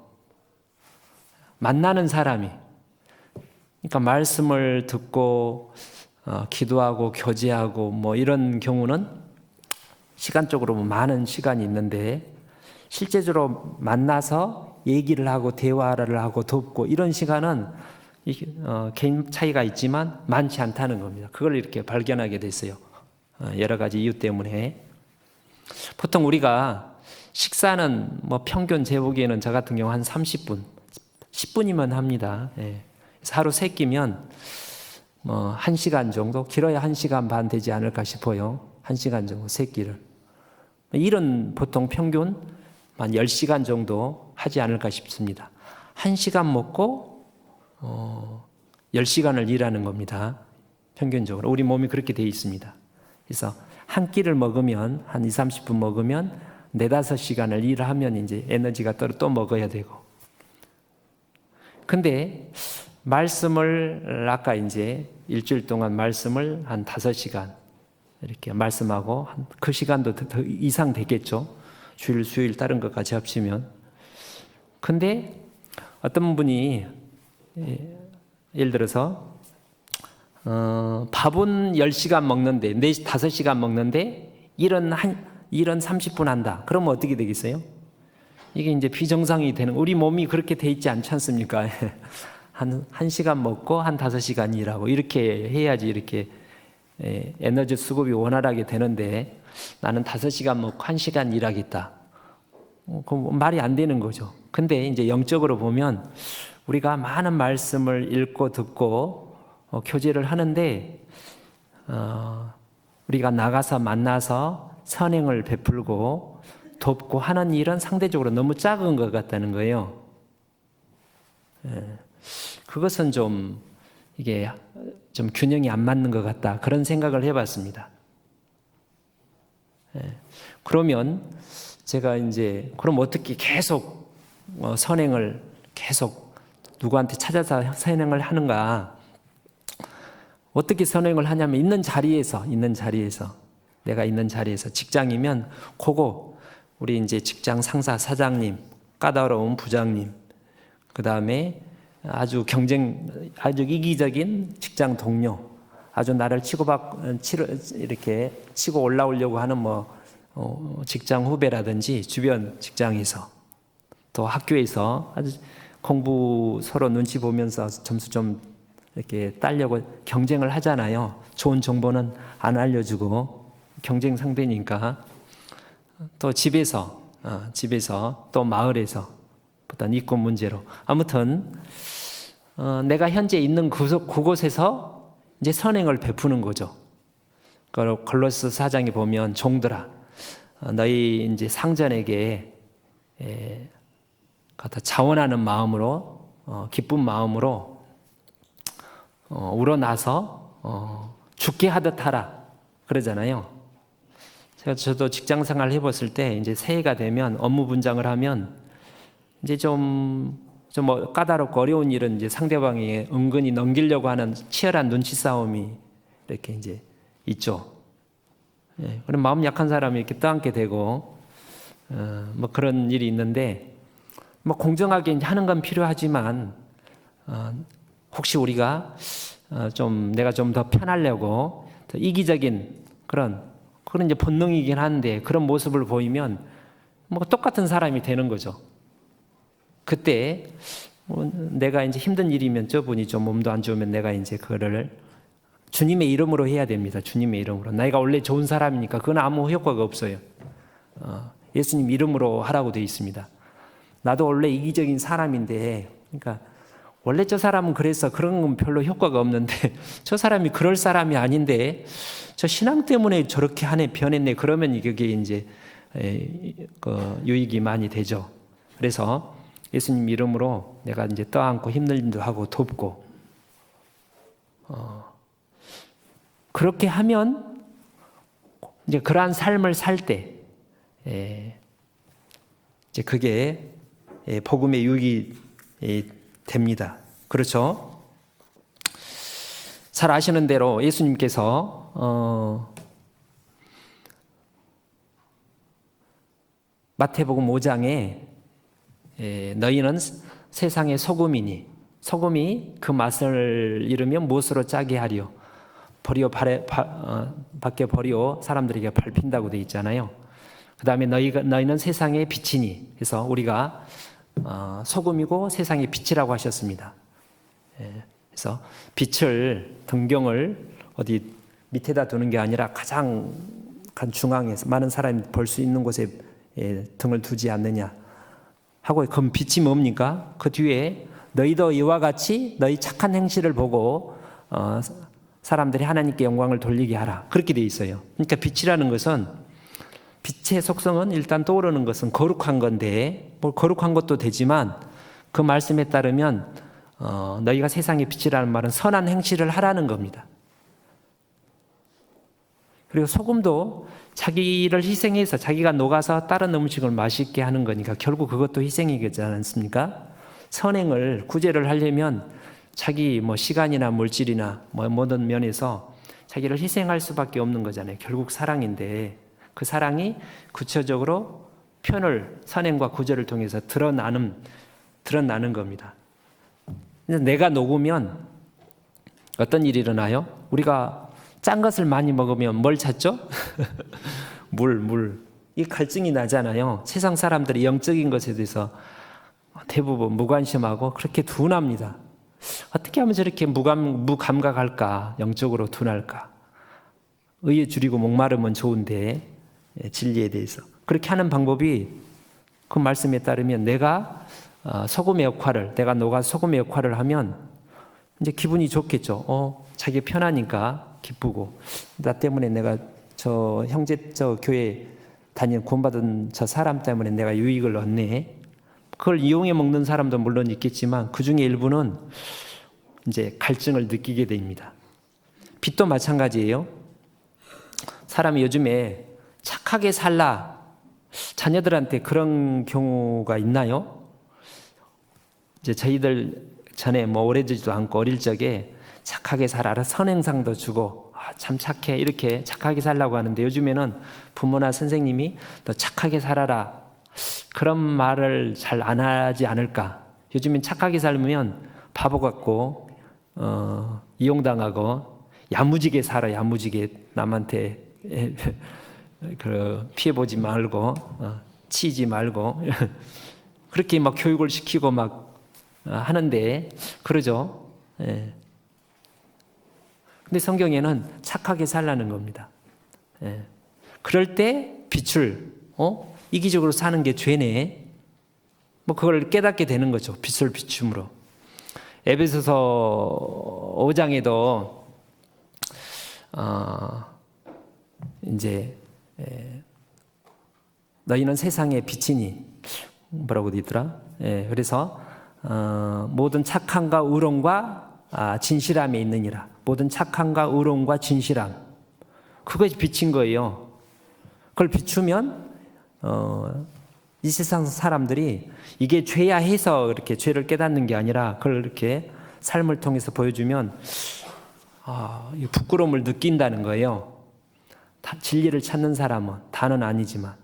[SPEAKER 1] 만나는 사람이. 그러니까 말씀을 듣고 기도하고 교제하고 뭐 이런 경우는 시간적으로 많은 시간이 있는데 실제적으로 만나서 얘기를 하고 대화를 하고 돕고 이런 시간은 개인 차이가 있지만 많지 않다는 겁니다. 그걸 이렇게 발견하게 됐어요. 여러 가지 이유 때문에. 보통 우리가 식사는 뭐 평균 제 보기에는 저 같은 경우 한 30분, 10분이면 합니다. 예. 하루 3끼면 뭐 1시간 정도, 길어야 1시간 반 되지 않을까 싶어요. 1시간 정도 3끼를. 일은 보통 평균 한 10시간 정도 하지 않을까 싶습니다. 1시간 먹고 10시간을 일하는 겁니다. 평균적으로. 우리 몸이 그렇게 되어 있습니다. 그래서 한 끼를 먹으면 한 20-30분 먹으면 4-5시간을 일하면 이제 에너지가 또 먹어야 되고. 근데 말씀을 아까 이제 일주일 동안 말씀을 한 5시간 이렇게 말씀하고 그 시간도 더 이상 되겠죠. 주일, 수요일 다른 것까지 합치면. 근데 어떤 분이 예를 들어서 밥은 10시간 먹는데 5시간 먹는데 일은 30분 한다. 그러면 어떻게 되겠어요? 이게 이제 비정상이 되는 우리 몸이 그렇게 돼 있지 않지 않습니까? 한 1시간 먹고 한 5시간 일하고 이렇게 해야지 이렇게 에너지 수급이 원활하게 되는데 나는 5시간 먹고 1시간 일하겠다. 그 말이 안 되는 거죠. 근데 이제 영적으로 보면 우리가 많은 말씀을 읽고 듣고 교제를 하는데 우리가 나가서 만나서 선행을 베풀고 돕고 하는 일은 상대적으로 너무 작은 것 같다는 거예요. 그것은 좀 이게 좀 균형이 안 맞는 것 같다. 그런 생각을 해봤습니다. 그러면 제가 이제 그럼 어떻게 계속 선행을 계속 누구한테 찾아서 선행을 하는가? 어떻게 선행을 하냐면 있는 자리에서 내가 있는 자리에서 직장이면 그거 우리 이제 직장 상사 사장님, 까다로운 부장님, 그 다음에 아주 이기적인 직장 동료, 아주 나를 이렇게 치고 올라오려고 하는 직장 후배라든지 주변 직장에서 또 학교에서 아주 공부 서로 눈치 보면서 점수 좀 이렇게 따려고 경쟁을 하잖아요. 좋은 정보는 안 알려주고 경쟁 상대니까. 또 집에서 또 마을에서 어떤 인권 문제로 아무튼 내가 현재 있는 그곳에서 이제 선행을 베푸는 거죠. 골로새 4장에 보면 종들아 너희 이제 상전에게 갖다 자원하는 마음으로 기쁜 마음으로 우러나서 죽게 하듯 하라 그러잖아요. 저도 직장 생활 해봤을 때 이제 새해가 되면 업무 분장을 하면 이제 좀 까다롭고 어려운 일은 이제 상대방이 은근히 넘기려고 하는 치열한 눈치 싸움이 이렇게 이제 있죠. 그럼 마음 약한 사람이 이렇게 떠안게 되고 뭐 그런 일이 있는데 뭐 공정하게 이제 하는 건 필요하지만 혹시 우리가 내가 좀 더 편하려고 더 이기적인 그런 이제 본능이긴 한데 그런 모습을 보이면 뭐 똑같은 사람이 되는 거죠. 그때 내가 이제 힘든 일이면 저분이 좀 몸도 안 좋으면 내가 이제 그거를 주님의 이름으로 해야 됩니다. 주님의 이름으로. 내가 원래 좋은 사람이니까 그건 아무 효과가 없어요. 예수님 이름으로 하라고 되어 있습니다. 나도 원래 이기적인 사람인데, 그러니까 원래 저 사람은 그래서 그런 건 별로 효과가 없는데 저 사람이 그럴 사람이 아닌데 저 신앙 때문에 저렇게 변했네. 그러면 이게 이제 유익이 많이 되죠. 그래서 예수님 이름으로 내가 이제 떠안고 힘든 일도 하고 돕고 그렇게 하면 이제 그러한 삶을 살 때 이제 그게 복음의 유익이 됩니다. 그렇죠? 잘 아시는 대로 예수님께서 마태복음 5장에 너희는 세상의 소금이니 소금이 그 맛을 잃으면 무엇으로 짜게 하리요? 밖에 버리오 사람들에게 밟힌다고 되어 있잖아요. 그 다음에 너희는 세상의 빛이니 그래서 우리가 소금이고 세상의 빛이라고 하셨습니다. 그래서 빛을 등경을 어디 밑에다 두는 게 아니라 가장 중앙에서 많은 사람이 볼 수 있는 곳에 등을 두지 않느냐 하고 그럼 빛이 뭡니까? 그 뒤에 너희도 이와 같이 너희 착한 행실을 보고 사람들이 하나님께 영광을 돌리게 하라 그렇게 돼 있어요. 그러니까 빛이라는 것은 빛의 속성은 일단 떠오르는 것은 거룩한 건데 뭐 거룩한 것도 되지만 그 말씀에 따르면 너희가 세상의 빛이라는 말은 선한 행실을 하라는 겁니다. 그리고 소금도 자기를 희생해서 자기가 녹아서 다른 음식을 맛있게 하는 거니까 결국 그것도 희생이겠지 않습니까? 선행을 구제를 하려면 자기 뭐 시간이나 물질이나 뭐 모든 면에서 자기를 희생할 수밖에 없는 거잖아요. 결국 사랑인데 그 사랑이 구체적으로 선행과 구제를 통해서 드러나는 겁니다. 내가 녹으면 어떤 일이 일어나요? 우리가 짠 것을 많이 먹으면 뭘 찾죠? 물. 이 갈증이 나잖아요. 세상 사람들이 영적인 것에 대해서 대부분 무관심하고 그렇게 둔합니다. 어떻게 하면 저렇게 무감각할까? 영적으로 둔할까? 의에 줄이고 목마르면 좋은데 진리에 대해서 그렇게 하는 방법이 그 말씀에 따르면 내가 소금의 역할을 내가 녹아 소금의 역할을 하면 이제 기분이 좋겠죠. 자기 편하니까 기쁘고 나 때문에 내가 저 교회 구원받은 저 사람 때문에 내가 유익을 얻네. 그걸 이용해 먹는 사람도 물론 있겠지만 그 중에 일부는 이제 갈증을 느끼게 됩니다. 빛도 마찬가지예요. 사람이 요즘에 착하게 살라 자녀들한테 그런 경우가 있나요? 이제 저희들 전에 뭐 오래되지도 않고 어릴 적에 착하게 살아라 선행상도 주고 참 착해 이렇게 착하게 살라고 하는데 요즘에는 부모나 선생님이 너 착하게 살아라 그런 말을 잘 안 하지 않을까. 요즘엔 착하게 살면 바보 같고 이용당하고 야무지게 살아 야무지게 남한테 피해보지 말고 치지 말고 그렇게 막 교육을 시키고 막 하는데 그러죠. 근데 성경에는 착하게 살라는 겁니다. 그럴 때 빛을 이기적으로 사는 게 죄네. 뭐 그걸 깨닫게 되는 거죠. 빛을 비춤으로. 에베소서 5장에도 이제 너희는 세상의 빛이니 뭐라고 되어 있더라? 예, 그래서 모든 착함과 의로움과 진실함에 있느니라. 모든 착함과 의로움과 진실함. 그것이 비친 거예요. 그걸 비추면 이 세상 사람들이 이게 죄야 해서 이렇게 죄를 깨닫는 게 아니라 그걸 이렇게 삶을 통해서 보여주면 부끄러움을 느낀다는 거예요. 진리를 찾는 사람은 다는 아니지만.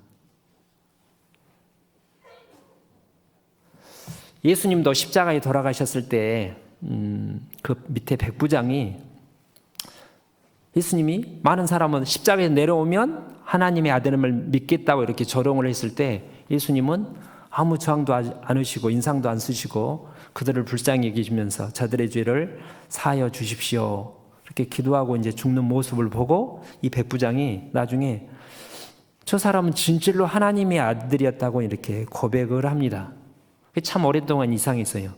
[SPEAKER 1] 예수님도 십자가에 돌아가셨을 때 그 밑에 백부장이 예수님이 많은 사람은 십자가에 내려오면 하나님의 아들임을 믿겠다고 이렇게 조롱을 했을 때 예수님은 아무 저항도 않으시고 인상도 안 쓰시고 그들을 불쌍히 여기시면서 저들의 죄를 사하여 주십시오. 이렇게 기도하고 이제 죽는 모습을 보고 이 백부장이 나중에 저 사람은 진실로 하나님의 아들이었다고 이렇게 고백을 합니다. 참 오랫동안 이상했어요.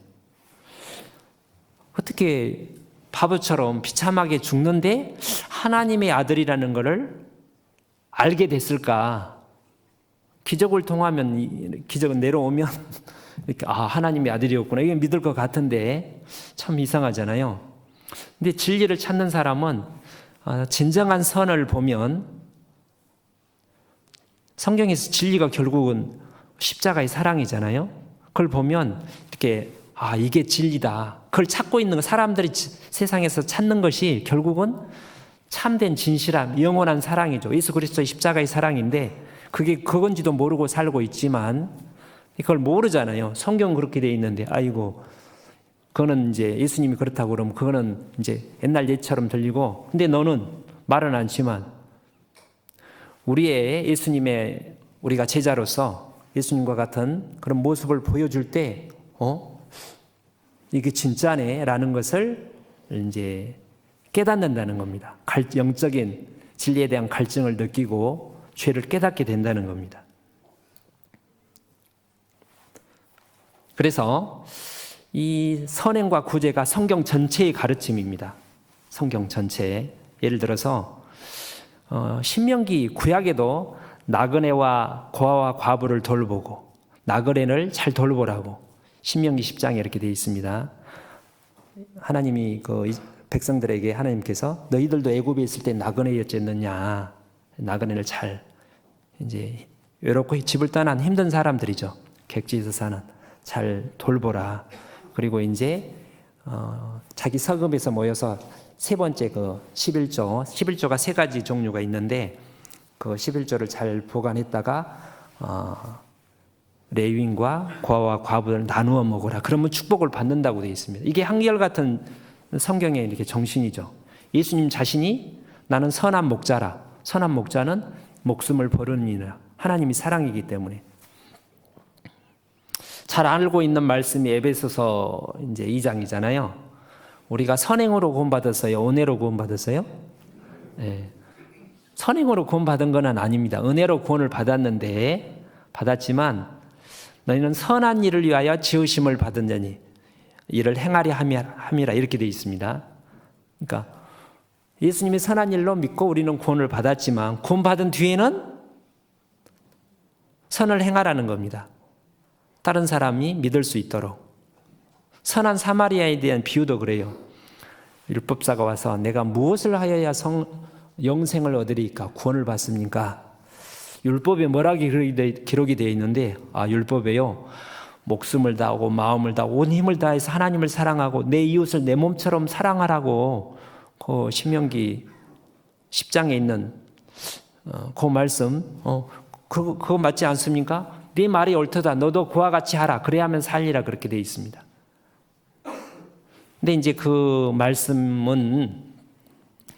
[SPEAKER 1] 어떻게 바보처럼 비참하게 죽는데 하나님의 아들이라는 것을 알게 됐을까? 기적을 통하면 기적은 내려오면 이렇게 하나님의 아들이었구나 이게 믿을 것 같은데 참 이상하잖아요. 근데 진리를 찾는 사람은 진정한 선을 보면 성경에서 진리가 결국은 십자가의 사랑이잖아요. 그걸 보면 이렇게 이게 진리다. 그걸 찾고 있는 사람들이 세상에서 찾는 것이 결국은 참된 진실함, 영원한 사랑이죠. 예수 그리스도의 십자가의 사랑인데 그게 그건지도 모르고 살고 있지만 그걸 모르잖아요. 성경 그렇게 돼 있는데 그거는 이제 예수님이 그렇다고 그러면 그거는 이제 옛날 옛처럼 들리고 근데 너는 말은 않지만 예수님의 우리가 제자로서 예수님과 같은 그런 모습을 보여줄 때 이게 진짜네 라는 것을 이제 깨닫는다는 겁니다. 영적인 진리에 대한 갈증을 느끼고 죄를 깨닫게 된다는 겁니다. 그래서 이 선행과 구제가 성경 전체의 가르침입니다. 성경 전체. 예를 들어서 신명기 구약에도 나그네와 고아와 과부를 돌보고 나그네를 잘 돌보라고 신명기 10장에 이렇게 되어 있습니다. 하나님이 그 백성들에게 하나님께서 너희들도 애굽에 있을 때 나그네였겠느냐. 나그네를 잘 이제 외롭고 집을 떠난 힘든 사람들이죠. 객지에서 사는 잘 돌보라. 그리고 이제 자기 서금에서 모여서 세 번째 그 11조가 세 가지 종류가 있는데 그 11조를 잘 보관했다가 레위인과 고아와 과부를 나누어 먹어라. 그러면 축복을 받는다고 되어 있습니다. 이게 한결같은 성경의 이렇게 정신이죠. 예수님 자신이 나는 선한 목자라. 선한 목자는 목숨을 버리는 이라. 하나님이 사랑이기 때문에. 잘 알고 있는 말씀이 에베소서 이제 2장이잖아요. 우리가 선행으로 구원받았어요? 은혜로 구원받았어요? 네. 선행으로 구원받은 건 아닙니다. 은혜로 구원을 받았지만 너희는 선한 일을 위하여 지으심을 받은 자니 이를 행하려 함이라 이렇게 되어 있습니다. 그러니까 예수님이 선한 일로 믿고 우리는 구원을 받았지만 구원받은 뒤에는 선을 행하라는 겁니다. 다른 사람이 믿을 수 있도록. 선한 사마리아에 대한 비유도 그래요. 율법사가 와서 내가 무엇을 하여야 영생을 얻으리까 구원을 받습니까? 율법에 뭐라고 기록이 되어 있는데 율법에요. 목숨을 다하고 마음을 다하고 온 힘을 다해서 하나님을 사랑하고 내 이웃을 내 몸처럼 사랑하라고 그 신명기 10장에 있는 그 말씀 그거 맞지 않습니까? 네 말이 옳도다. 너도 그와 같이 하라. 그래야 하면 살리라 그렇게 되어 있습니다. 근데 이제 그 말씀은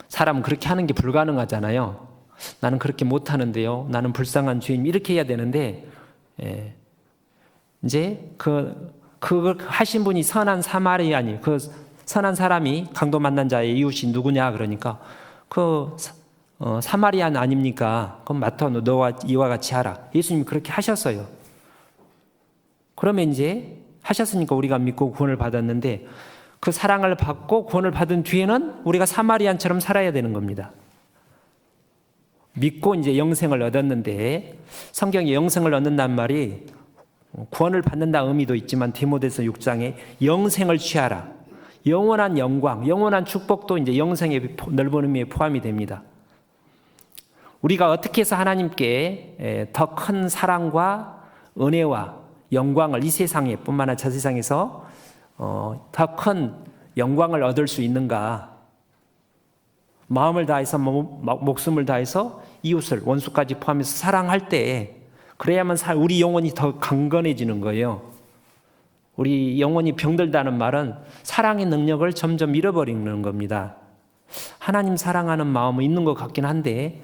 [SPEAKER 1] 사람은 그렇게 하는 게 불가능하잖아요. 나는 그렇게 못하는데요. 나는 불쌍한 주인 이렇게 해야 되는데 이제 그걸 하신 분이 선한 사마리아니 그 선한 사람이 강도 만난 자의 이웃이 누구냐 그러니까 사마리안 아닙니까? 그럼 마터 너와 이와 같이 하라. 예수님이 그렇게 하셨어요. 그러면 이제 하셨으니까 우리가 믿고 구원을 받았는데 그 사랑을 받고 구원을 받은 뒤에는 우리가 사마리안처럼 살아야 되는 겁니다. 믿고 이제 영생을 얻었는데 성경에 영생을 얻는다는 말이 구원을 받는다 의미도 있지만 디모데서 6장에 영생을 취하라. 영원한 영광, 영원한 축복도 이제 영생의 넓은 의미에 포함이 됩니다. 우리가 어떻게 해서 하나님께 더 큰 사랑과 은혜와 영광을 이 세상에 뿐만 아니라 저 세상에서 더 큰 영광을 얻을 수 있는가? 마음을 다해서 목숨을 다해서 이웃을 원수까지 포함해서 사랑할 때 그래야만 우리 영혼이 더 강건해지는 거예요. 우리 영혼이 병들다는 말은 사랑의 능력을 점점 잃어버리는 겁니다. 하나님 사랑하는 마음은 있는 것 같긴 한데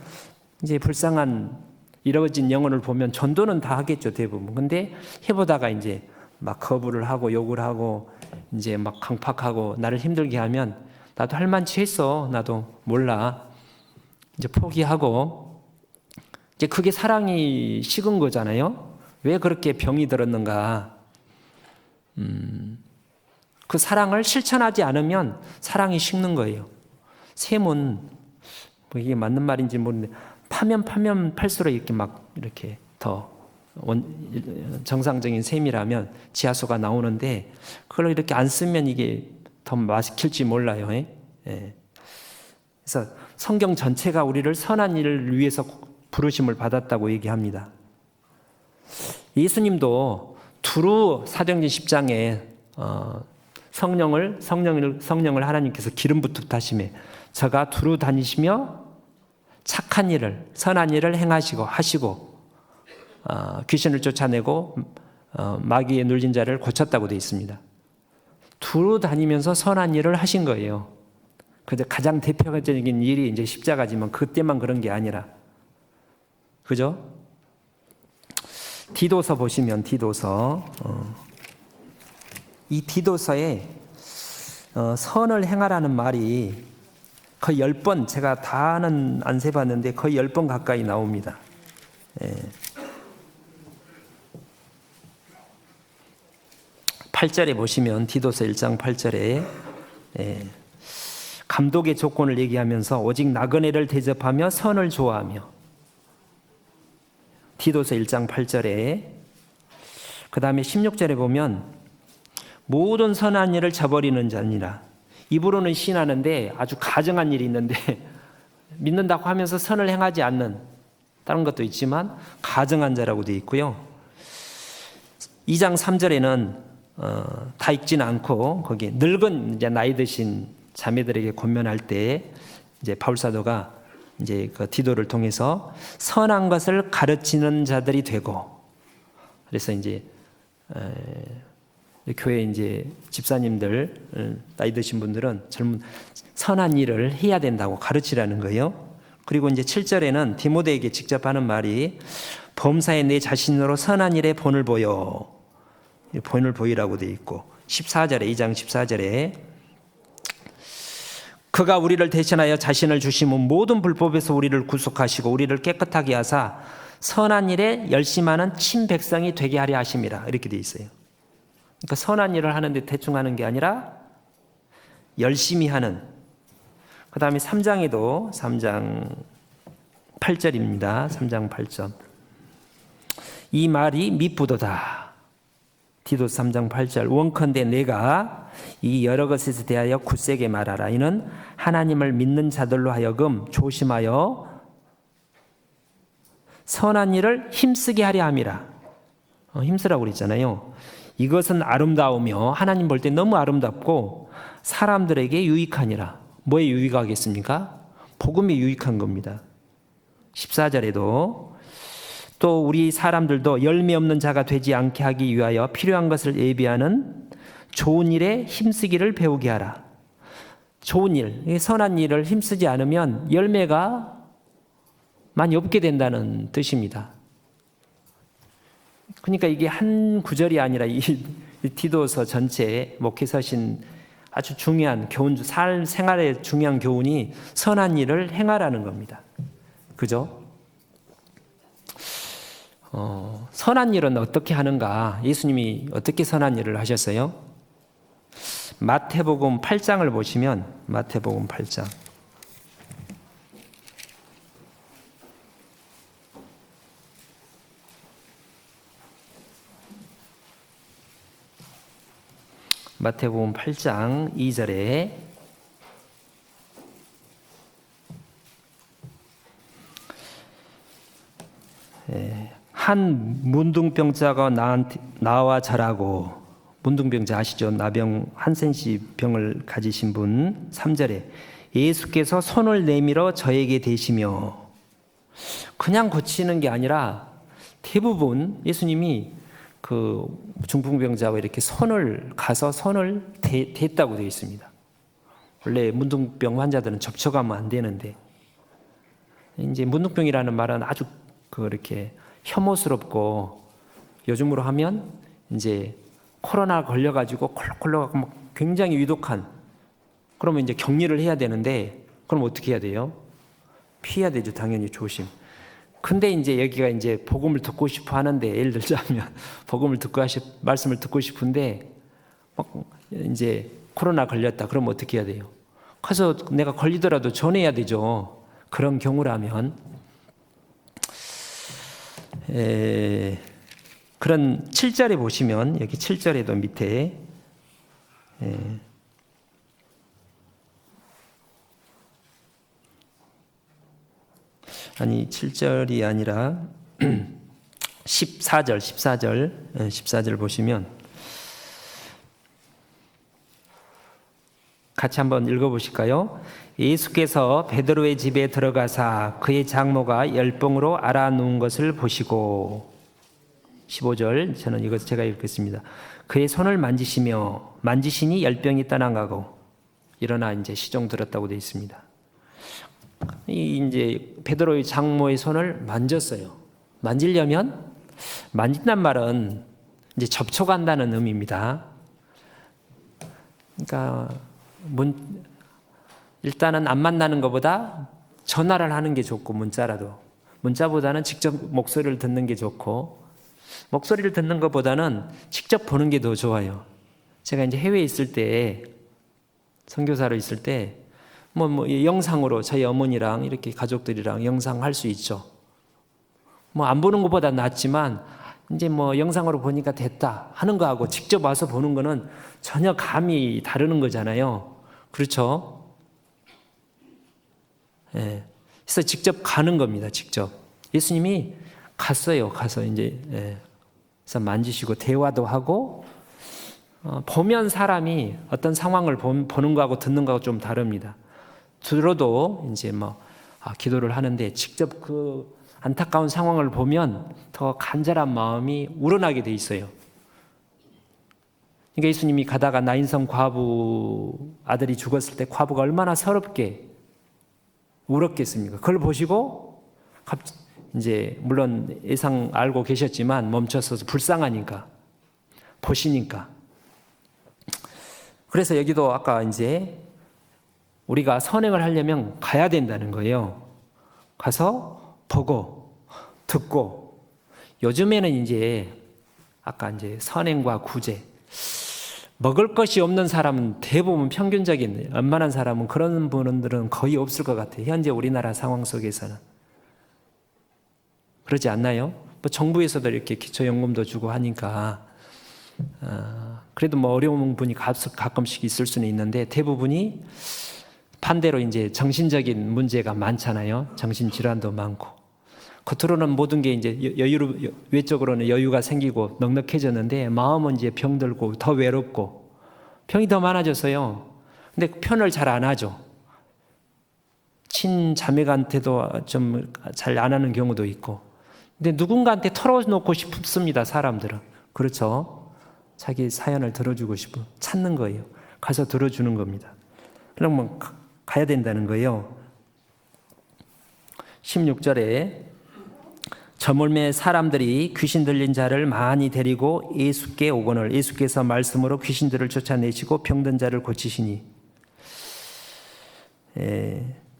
[SPEAKER 1] 이제 불쌍한 잃어진 영혼을 보면 전도는 다 하겠죠, 대부분. 근데 해보다가 이제 막 거부를 하고 욕을 하고 이제 막 강팍하고 나를 힘들게 하면 나도 할 만치 했어. 나도 몰라. 이제 포기하고 이제 그게 사랑이 식은 거잖아요. 왜 그렇게 병이 들었는가? 그 사랑을 실천하지 않으면 사랑이 식는 거예요. 샘은 뭐 이게 맞는 말인지 모르는데 파면 팔수록 이렇게 더 정상적인 샘이라면 지하수가 나오는데 그걸 이렇게 안 쓰면 이게 더 맛있을지 몰라요. 예. 그래서 성경 전체가 우리를 선한 일을 위해서 부르심을 받았다고 얘기합니다. 예수님도 두루 사도행전 10장에 성령을 하나님께서 기름 부탁하심에 저가 두루 다니시며 착한 일을 선한 일을 행하시고 하시고 귀신을 쫓아내고 마귀에 눌린 자를 고쳤다고 되어 있습니다. 두루 다니면서 선한 일을 하신 거예요. 그런데 가장 대표적인 일이 이제 십자가지만 그때만 그런 게 아니라 그죠? 디도서 보시면 디도서 이 디도서에 선을 행하라는 말이 거의 10번 제가 다는 안 세봤는데 거의 10번 가까이 나옵니다. 예. 8절에 보시면 디도서 1장 8절에 감독의 조건을 얘기하면서 오직 나그네를 대접하며 선을 좋아하며 디도서 1장 8절에 그 다음에 16절에 보면 모든 선한 일을 저버리는 자니라. 입으로는 신하는데 아주 가증한 일이 있는데 믿는다고 하면서 선을 행하지 않는 다른 것도 있지만 가증한 자라고 되어 있고요. 2장 3절에는 다 읽지는 않고 거기 늙은 이제 나이 드신 자매들에게 권면할 때 이제 바울 사도가 이제 그 디도를 통해서 선한 것을 가르치는 자들이 되고 그래서 이제 교회 이제 집사님들 나이 드신 분들은 젊은 선한 일을 해야 된다고 가르치라는 거예요. 그리고 이제 7절에는 디모데에게 직접 하는 말이 범사에 내 자신으로 선한 일에 본을 보여. 본을 보이라고 되어 있고 14절에 2장 14절에 그가 우리를 대신하여 자신을 주심은 모든 불법에서 우리를 구속하시고 우리를 깨끗하게 하사 선한 일에 열심하는 친백성이 되게 하려 하심이라 이렇게 되어 있어요. 그러니까 선한 일을 하는데 대충 하는 게 아니라 열심히 하는. 그 다음에 3장에도 3장 8절입니다. 3장 8절 이 말이 미쁘도다. 디도서 3장 8절 원컨대 내가 이 여러 것에 대하여 굳세게 말하라. 이는 하나님을 믿는 자들로 하여금 조심하여 선한 일을 힘쓰게 하려 함이라. 힘쓰라고 그랬잖아요. 이것은 아름다우며 하나님 볼 때 너무 아름답고 사람들에게 유익하니라. 뭐에 유익하겠습니까? 복음에 유익한 겁니다. 14절에도 또 우리 사람들도 열매 없는 자가 되지 않게 하기 위하여 필요한 것을 예비하는 좋은 일에 힘쓰기를 배우게 하라. 좋은 일, 선한 일을 힘쓰지 않으면 열매가 많이 없게 된다는 뜻입니다. 그러니까 이게 한 구절이 아니라 이 디도서 전체에 목회서신 아주 중요한 교훈, 생활의 중요한 교훈이 선한 일을 행하라는 겁니다. 그죠? 선한 일은 어떻게 하는가? 예수님이 어떻게 선한 일을 하셨어요? 마태복음 8장을 보시면 마태복음 8장 마태복음 8장 2절에 한 문둥병자가 나와 절하고, 문둥병자 아시죠? 나병 한센시 병을 가지신 분. 3절에 예수께서 손을 내밀어 저에게 대시며, 그냥 고치는 게 아니라 대부분 예수님이 그 중풍병자와 이렇게 손을 댔다고 되어 있습니다. 원래 문둥병 환자들은 접촉하면 안 되는데, 이제 문둥병이라는 말은 아주 그렇게 혐오스럽고, 요즘으로 하면 이제 코로나 걸려가지고 콜록콜록하고 막 굉장히 위독한, 그러면 이제 격리를 해야 되는데, 그럼 어떻게 해야 돼요? 피해야 되죠. 당연히 조심. 근데 이제 여기가 이제 복음을 듣고 싶어 하는데, 예를 들자면 복음을 듣고 말씀을 듣고 싶은데 막 이제 코로나 걸렸다. 그럼 어떻게 해야 돼요? 가서 내가 걸리더라도 전해야 되죠. 그런 경우라면 그런 7절에 보시면, 여기 7절에도 밑에 아니 7절이 아니라 14절 보시면 같이 한번 읽어보실까요? 예수께서 베드로의 집에 들어가사 그의 장모가 열병으로 앓아누운 것을 보시고, 15절, 저는 이것 제가 읽겠습니다. 그의 손을 만지시니 열병이 떠나가고 일어나 이제 시종 들었다고 되어 있습니다. 이제 베드로의 장모의 손을 만졌어요. 만지려면, 만진단 말은 이제 접촉한다는 의미입니다. 그러니까 일단은 안 만나는 것보다 전화를 하는 게 좋고, 문자보다는 직접 목소리를 듣는 게 좋고, 목소리를 듣는 것보다는 직접 보는 게 더 좋아요. 제가 이제 해외에 있을 때, 선교사로 있을 때 영상으로 저희 어머니랑 이렇게 가족들이랑 영상할 수 있죠. 안 보는 것보다 낫지만 이제 영상으로 보니까 됐다 하는 거하고 직접 와서 보는 거는 전혀 감이 다르는 거잖아요. 그렇죠? 예. 그래서 직접 가는 겁니다. 직접. 예수님이 갔어요. 가서 이제 그래서 만지시고 대화도 하고, 보면 사람이 어떤 상황을 보는 거하고 듣는 거하고 좀 다릅니다. 들어도 이제 기도를 하는데 직접 그 안타까운 상황을 보면 더 간절한 마음이 우러나게 돼 있어요. 그러니까 예수님이 가다가 나인성 과부 아들이 죽었을 때 과부가 얼마나 서럽게 울었겠습니까? 그걸 보시고 이제 물론 예상 알고 계셨지만 멈춰서 불쌍하니까 보시니까. 그래서 여기도 아까 이제 우리가 선행을 하려면 가야 된다는 거예요. 가서 보고 듣고, 요즘에는 이제 아까 이제 선행과 구제, 먹을 것이 없는 사람은 대부분 평균적인 웬만한 사람은 그런 분들은 거의 없을 것 같아요. 현재 우리나라 상황 속에서는 그러지 않나요? 정부에서도 이렇게 기초연금도 주고 하니까 그래도 어려운 분이 가끔씩 있을 수는 있는데, 대부분이 반대로 이제 정신적인 문제가 많잖아요. 정신질환도 많고. 겉으로는 모든 게 이제 외적으로는 여유가 생기고 넉넉해졌는데, 마음은 이제 병들고 더 외롭고 병이 더 많아졌어요. 근데 편을 잘 안 하죠. 친자매한테도 좀 잘 안 하는 경우도 있고. 근데 누군가한테 털어놓고 싶습니다, 사람들은. 그렇죠? 자기 사연을 들어주고 싶어 찾는 거예요. 가서 들어주는 겁니다. 그러면 가야 된다는 거예요. 16절에 저물매 사람들이 귀신 들린 자를 많이 데리고 예수께 오거늘 예수께서 말씀으로 귀신들을 쫓아내시고 병든 자를 고치시니.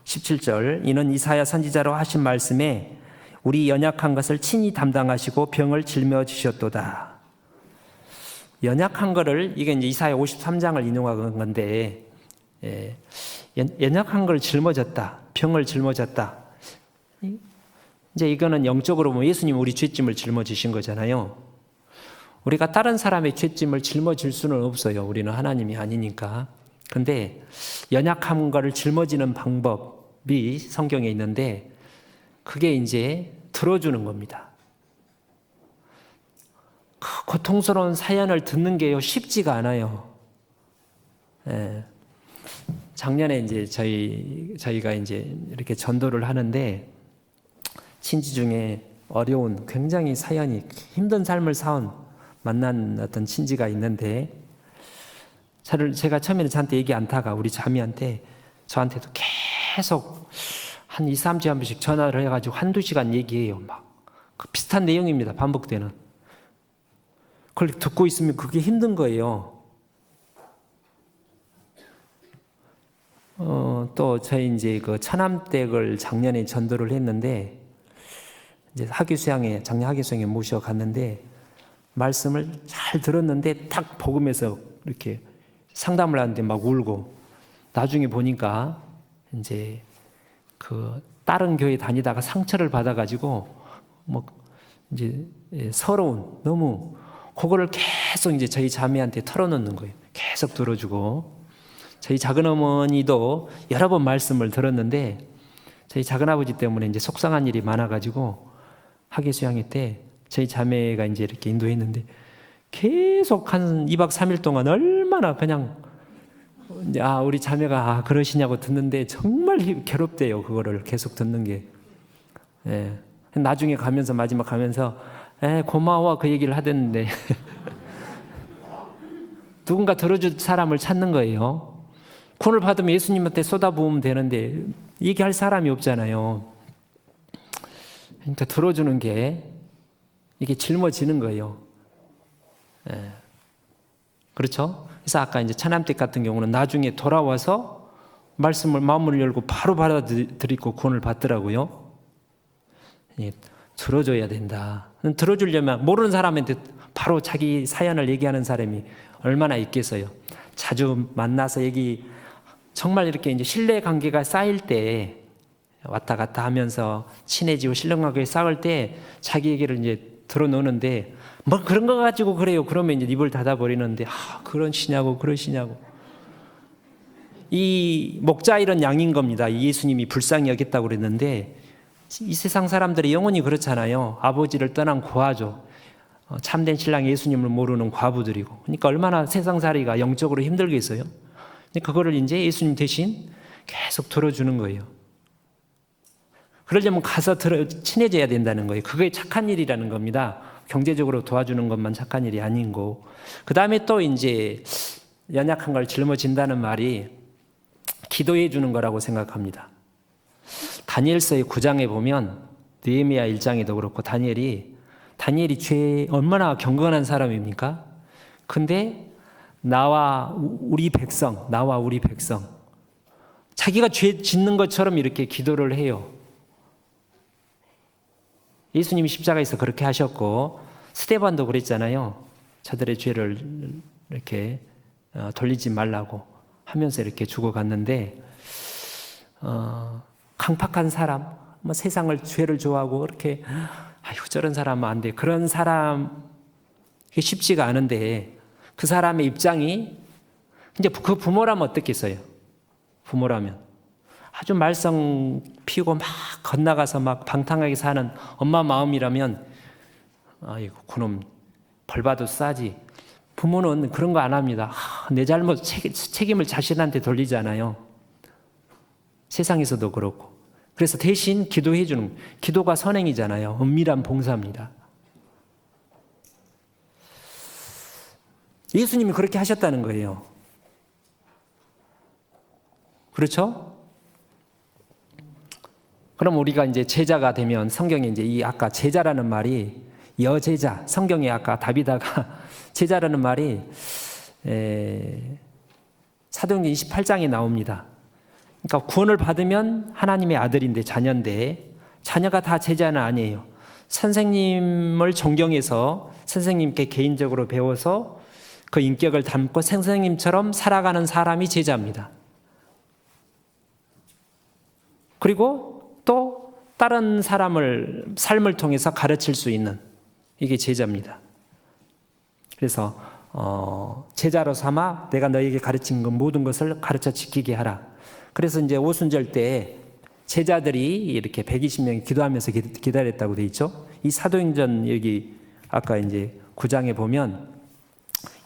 [SPEAKER 1] 17절 이는 이사야 선지자로 하신 말씀에 우리 연약한 것을 친히 담당하시고 병을 짊어지셨도다. 연약한 거를, 이게 이제 이사야 53장을 인용한 건데, 연약한 걸 짊어졌다, 병을 짊어졌다. 이제 이거는 영적으로 보면 예수님 우리 죄짐을 짊어지신 거잖아요. 우리가 다른 사람의 죄짐을 짊어질 수는 없어요. 우리는 하나님이 아니니까. 근데 연약한 거를 짊어지는 방법이 성경에 있는데 그게 이제 들어주는 겁니다. 그 고통스러운 사연을 듣는 게요 쉽지가 않아요. 예. 작년에 이제 저희가 이제 이렇게 전도를 하는데 친지 중에 어려운 굉장히 사연이 힘든 삶을 만난 어떤 친지가 있는데 제가 처음에는 저한테 얘기 안 타가 우리 자매한테 저한테도 계속 한 2, 3주에 한 번씩 전화를 해가지고 한두 시간 얘기해요. 막 그 비슷한 내용입니다. 반복되는. 그걸 듣고 있으면 그게 힘든 거예요. 또 저희 이제 그 처남댁을 작년에 전도를 했는데 이제 작년 학위 수양에 모셔갔는데 말씀을 잘 들었는데 딱 복음에서 이렇게 상담을 하는데 막 울고 나중에 보니까 이제 그 다른 교회 다니다가 상처를 받아가지고 뭐 이제 서러운 너무 그거를 계속 이제 저희 자매한테 털어놓는 거예요. 계속 들어주고 저희 작은 어머니도 여러 번 말씀을 들었는데 저희 작은 아버지 때문에 이제 속상한 일이 많아가지고 학예 수양회 때 저희 자매가 이제 이렇게 인도했는데 계속 한 2박 3일 동안 얼마나 그냥 우리 자매가 그러시냐고 듣는데 정말 괴롭대요. 그거를 계속 듣는 게. 예. 나중에 가면서 마지막 가면서 고마워 그 얘기를 하던데 누군가 들어줄 사람을 찾는 거예요. 구원을 받으면 예수님한테 쏟아부으면 되는데 얘기할 사람이 없잖아요. 그러니까 들어주는 게 이게 짊어지는 거예요. 예. 그렇죠? 그래서 아까 이제 차남댁 같은 경우는 나중에 돌아와서 마음을 열고 바로 받아들이고 구원을 받더라고요. 예. 들어줘야 된다. 들어주려면 모르는 사람한테 바로 자기 사연을 얘기하는 사람이 얼마나 있겠어요. 자주 만나서 정말 이렇게 이제 신뢰 관계가 쌓일 때 왔다 갔다 하면서 친해지고 신뢰 관계가 쌓을 때 자기 얘기를 이제 들어놓는데 뭐 그런 거 가지고 그래요. 그러면 이제 입을 닫아버리는데 그러시냐고 이 목자 이런 양인 겁니다. 예수님이 불쌍히 여겼다고 그랬는데 이 세상 사람들이 영혼이 그렇잖아요. 아버지를 떠난 고아죠. 참된 신랑 예수님을 모르는 과부들이고. 그러니까 얼마나 세상살이가 영적으로 힘들겠어요. 그거를 이제 예수님 대신 계속 들어주는 거예요. 그러려면 가서 친해져야 된다는 거예요. 그게 착한 일이라는 겁니다. 경제적으로 도와주는 것만 착한 일이 아닌 거. 그 다음에 또 이제 연약한 걸 짊어진다는 말이 기도해 주는 거라고 생각합니다. 다니엘서의 9장에 보면 느헤미야 1장에도 그렇고 다니엘이 죄 얼마나 경건한 사람입니까? 근데 나와 우리 백성 자기가 죄 짓는 것처럼 이렇게 기도를 해요. 예수님이 십자가에서 그렇게 하셨고 스데반도 그랬잖아요. 저들의 죄를 이렇게 돌리지 말라고 하면서 이렇게 죽어갔는데 강팍한 사람, 세상을 죄를 좋아하고 그렇게 저런 사람은 안 돼. 그런 사람 쉽지가 않은데 그 사람의 입장이 이제 그 부모라면 어떻겠어요? 부모라면 아주 말썽 피우고 막 건너가서 막 방탕하게 사는 엄마 마음이라면 아이고 그놈 벌 받아도 싸지. 부모는 그런 거 안 합니다. 내 잘못 책임을 자신한테 돌리잖아요. 세상에서도 그렇고. 그래서 대신 기도해 주는, 기도가 선행이잖아요. 은밀한 봉사입니다. 예수님이 그렇게 하셨다는 거예요. 그렇죠? 그럼 우리가 이제 제자가 되면 성경에 이제 이 아까 제자라는 말이 여제자, 성경에 아까 다비다가 제자라는 말이 사도행전 28장에 나옵니다. 그러니까 구원을 받으면 하나님의 아들인데 자녀인데 자녀가 다 제자는 아니에요. 선생님을 존경해서 선생님께 개인적으로 배워서 그 인격을 담고 선생님처럼 살아가는 사람이 제자입니다. 그리고 또 다른 삶을 통해서 가르칠 수 있는 이게 제자입니다. 그래서 제자로 삼아 내가 너에게 가르친 것 모든 것을 가르쳐 지키게 하라. 그래서 이제 오순절 때 제자들이 이렇게 120명이 기도하면서 기다렸다고 돼 있죠. 이 사도행전 여기 아까 이제 9장에 보면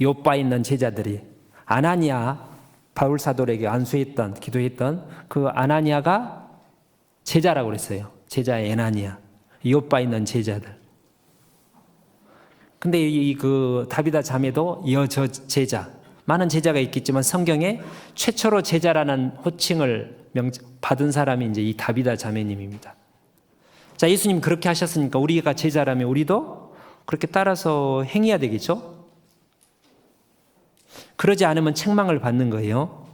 [SPEAKER 1] 요바에 있는 제자들이 아나니아 바울 사도에게 안수했던 기도했던 그 아나니아가 제자라고 그랬어요. 제자의 아나니아. 요바에 있는 제자들. 근데 그 다비다 자매도 여저 제자, 많은 제자가 있겠지만 성경에 최초로 제자라는 호칭을 받은 사람이 이제 이 다비다 자매님입니다. 자, 예수님 그렇게 하셨으니까 우리가 제자라면 우리도 그렇게 따라서 행해야 되겠죠? 그러지 않으면 책망을 받는 거예요.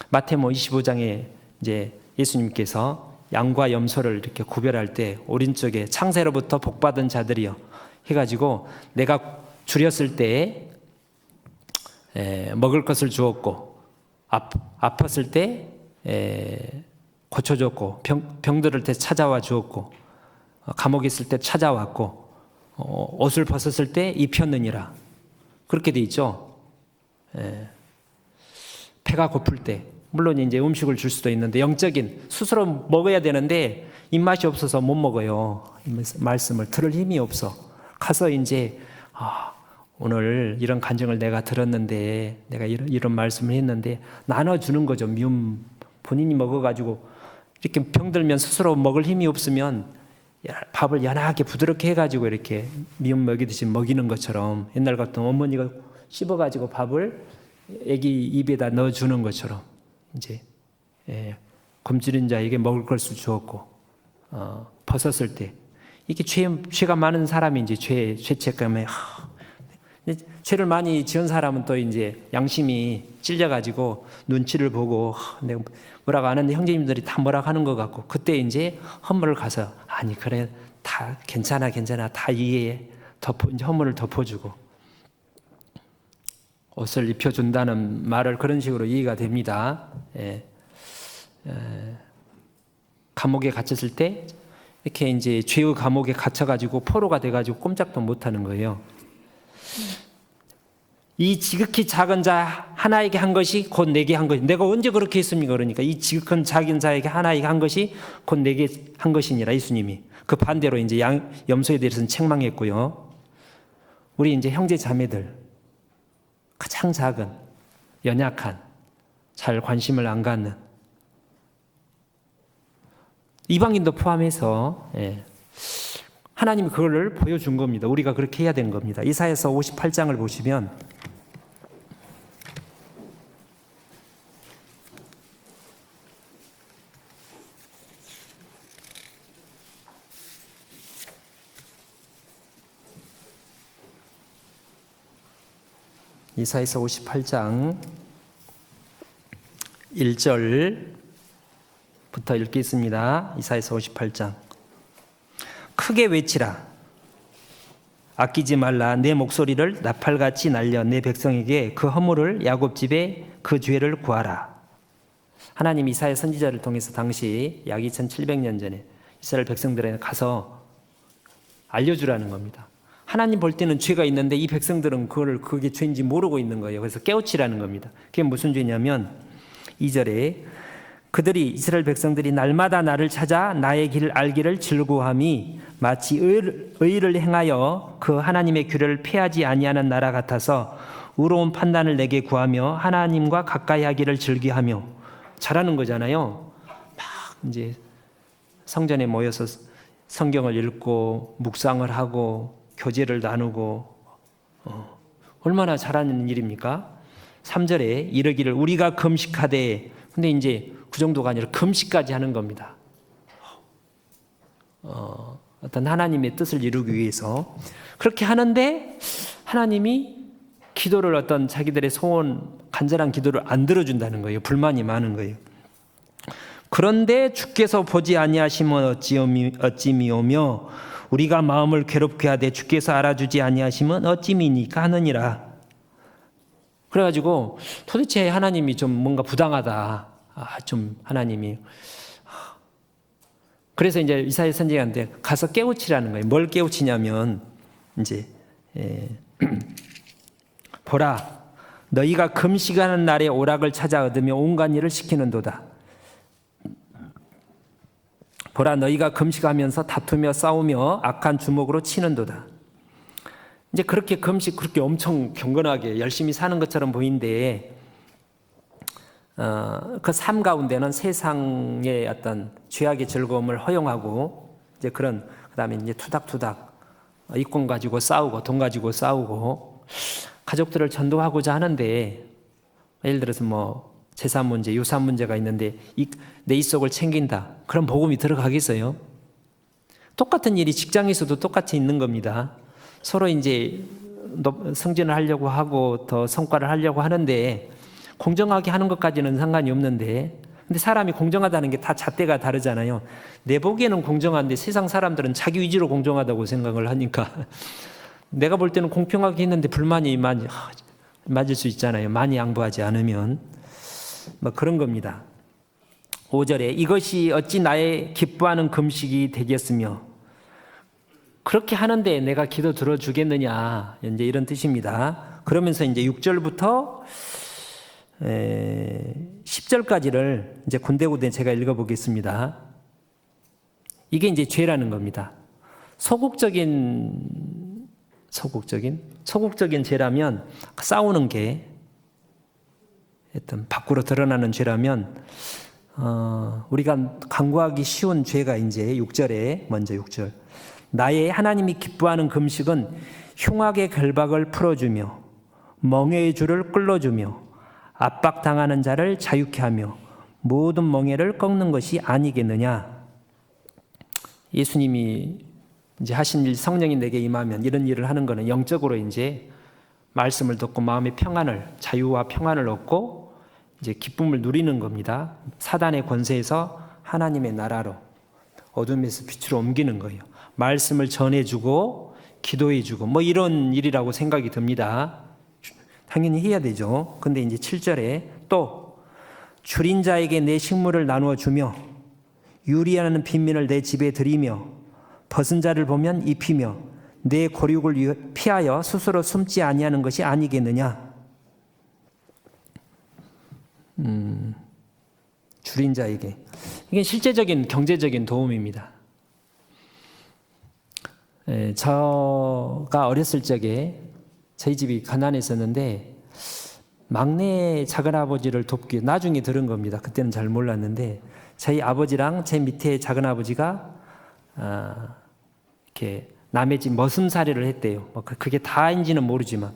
[SPEAKER 1] 마태복음 25장에 이제 예수님께서 양과 염소를 이렇게 구별할 때 오른쪽에 창세로부터 복받은 자들이요 해가지고 내가 줄였을 때 먹을 것을 주었고 아팠을 때 고쳐줬고 병들을 때 찾아와 주었고 감옥에 있을 때 찾아왔고 옷을 벗었을 때 입혔느니라 그렇게 돼 있죠. 배가 고플 때 물론 이제 음식을 줄 수도 있는데 영적인 스스로 먹어야 되는데 입맛이 없어서 못 먹어요. 말씀을 들을 힘이 없어. 가서 이제 오늘 이런 간증을 내가 들었는데 내가 이런 말씀을 했는데 나눠주는 거죠. 미움 본인이 먹어가지고 이렇게 병들면 스스로 먹을 힘이 없으면 밥을 연하게 부드럽게 해가지고 이렇게 미움 먹이듯이 먹이는 것처럼 옛날 같은 어머니가 씹어가지고 밥을 애기 입에다 넣어주는 것처럼 이제 굶주린 자에게 먹을 것을 주었고 벗었을 때 이게 죄가 많은 사람이 이제 죄책감에 죄를 많이 지은 사람은 또 이제 양심이 찔려가지고 눈치를 보고 내가 뭐라고 하는데 형제님들이 다 뭐라고 하는 것 같고 그때 이제 허물을 가서 아니 그래 다 괜찮아 다 이해해 이제 허물을 덮어주고 옷을 입혀준다는 말을 그런 식으로 이해가 됩니다. 감옥에 갇혔을 때 이렇게 이제 죄의 감옥에 갇혀가지고 포로가 돼가지고 꼼짝도 못하는 거예요. 이 지극히 작은 자 하나에게 한 것이 곧 내게 한 것이 내가 언제 그렇게 했습니까? 그러니까 이 지극한 작은 자에게 하나에게 한 것이 곧 내게 한 것이니라 예수님이 그 반대로 이제 염소에 대해서는 책망했고요. 우리 이제 형제 자매들 가장 작은 연약한 잘 관심을 안 갖는 이방인도 포함해서 하나님이 그걸 보여준 겁니다. 우리가 그렇게 해야 되는 겁니다. 이사야서 58장을 보시면 이사야서 58장 1절부터 읽겠습니다. 이사야서 58장 크게 외치라 아끼지 말라 내 목소리를 나팔같이 날려 내 백성에게 그 허물을 야곱 집에 그 죄를 구하라. 하나님 이사야 선지자를 통해서 당시 약 2700년 전에 이스라엘 백성들에게 가서 알려주라는 겁니다. 하나님 볼 때는 죄가 있는데 이 백성들은 그게 죄인지 모르고 있는 거예요. 그래서 깨우치라는 겁니다. 그게 무슨 죄냐면 2절에 그들이 이스라엘 백성들이 날마다 나를 찾아 나의 길을 알기를 즐거워함이 마치 의를 행하여 그 하나님의 규례를 폐하지 아니하는 나라 같아서 의로운 판단을 내게 구하며 하나님과 가까이 하기를 즐겨하며 잘하는 거잖아요. 막 이제 성전에 모여서 성경을 읽고 묵상을 하고 교제를 나누고 얼마나 잘하는 일입니까? 3절에 이르기를 우리가 금식하되 근데 이제 그 정도가 아니라 금식까지 하는 겁니다. 어떤 하나님의 뜻을 이루기 위해서 그렇게 하는데 하나님이 기도를 어떤 자기들의 소원 간절한 기도를 안 들어준다는 거예요. 불만이 많은 거예요. 그런데 주께서 보지 아니하시면 어찌미오며 우리가 마음을 괴롭게 하되 주께서 알아주지 아니하시면 어찌미니까 하느니라. 그래가지고 도대체 하나님이 좀 뭔가 부당하다. 좀 하나님이 그래서 이제 이사야 선지자한테 가서 깨우치라는 거예요. 뭘 깨우치냐면 이제 보라, 너희가 금식하는 날에 오락을 찾아 얻으며 온갖 일을 시키는도다. 보라, 너희가 금식하면서 다투며 싸우며 악한 주먹으로 치는도다. 이제 그렇게 금식 그렇게 엄청 경건하게 열심히 사는 것처럼 보이는데 그 삶 가운데는 세상의 어떤 죄악의 즐거움을 허용하고 이제 그다음에 이제 투닥투닥 이권 가지고 싸우고 돈 가지고 싸우고 가족들을 전도하고자 하는데 예를 들어서 뭐 재산 문제, 유산 문제가 있는데 내 입속을 챙긴다. 그런 복음이 들어가겠어요? 똑같은 일이 직장에서도 똑같이 있는 겁니다. 서로 이제 승진을 하려고 하고 더 성과를 하려고 하는데 공정하게 하는 것까지는 상관이 없는데 근데 사람이 공정하다는 게 다 잣대가 다르잖아요. 내 보기에는 공정한데 세상 사람들은 자기 위주로 공정하다고 생각을 하니까 내가 볼 때는 공평하게 했는데 불만이 맞을 수 있잖아요. 많이 양보하지 않으면 뭐 그런 겁니다. 5절에 이것이 어찌 나의 기뻐하는 금식이 되겠으며 그렇게 하는데 내가 기도 들어주겠느냐 이제 이런 뜻입니다. 그러면서 이제 6절부터 10절까지를 이제 군데군데 제가 읽어보겠습니다. 이게 이제 죄라는 겁니다. 소극적인 죄라면 싸우는 게 밖으로 드러나는 죄라면 우리가 간구하기 쉬운 죄가 이제 6절에 먼저 6절 나의 하나님이 기뻐하는 금식은 흉악의 결박을 풀어주며 멍에의 줄을 끌어주며 압박당하는 자를 자유케 하며 모든 멍에를 꺾는 것이 아니겠느냐. 예수님이 이제 하신 일 성령이 내게 임하면 이런 일을 하는 것은 영적으로 이제 말씀을 듣고 마음의 평안을 자유와 평안을 얻고 이제 기쁨을 누리는 겁니다. 사단의 권세에서 하나님의 나라로 어둠에서 빛으로 옮기는 거예요. 말씀을 전해주고 기도해주고 뭐 이런 일이라고 생각이 듭니다. 당연히 해야 되죠. 근데 이제 7절에 또 줄인 자에게 내 식물을 나누어 주며 유리하는 빈민을 내 집에 들이며 벗은 자를 보면 입히며 내 고륙을 피하여 스스로 숨지 아니하는 것이 아니겠느냐. 줄인 자에게 이게 실제적인 경제적인 도움입니다. 저가 어렸을 적에 저희 집이 가난했었는데 막내 작은아버지를 돕기 나중에 들은 겁니다. 그때는 잘 몰랐는데 저희 아버지랑 제 밑에 작은아버지가 이렇게 남의 집 머슴살이를 했대요. 그게 다인지는 모르지만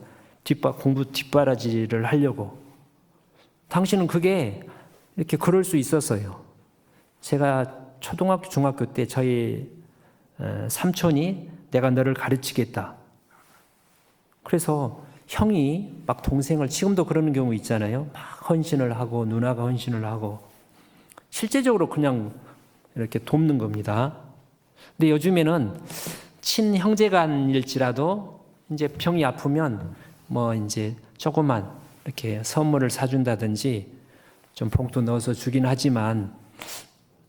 [SPEAKER 1] 공부 뒷바라지를 하려고. 당신은 그게 이렇게 그럴 수 있었어요. 제가 초등학교 중학교 때 저희 삼촌이 내가 너를 가르치겠다. 그래서 형이 막 동생을 지금도 그러는 경우 있잖아요. 막 헌신을 하고 누나가 헌신을 하고 실제적으로 그냥 이렇게 돕는 겁니다. 근데 요즘에는 친형제간일지라도 이제 병이 아프면 뭐 이제 조그만 이렇게 선물을 사준다든지 좀 봉투 넣어서 주긴 하지만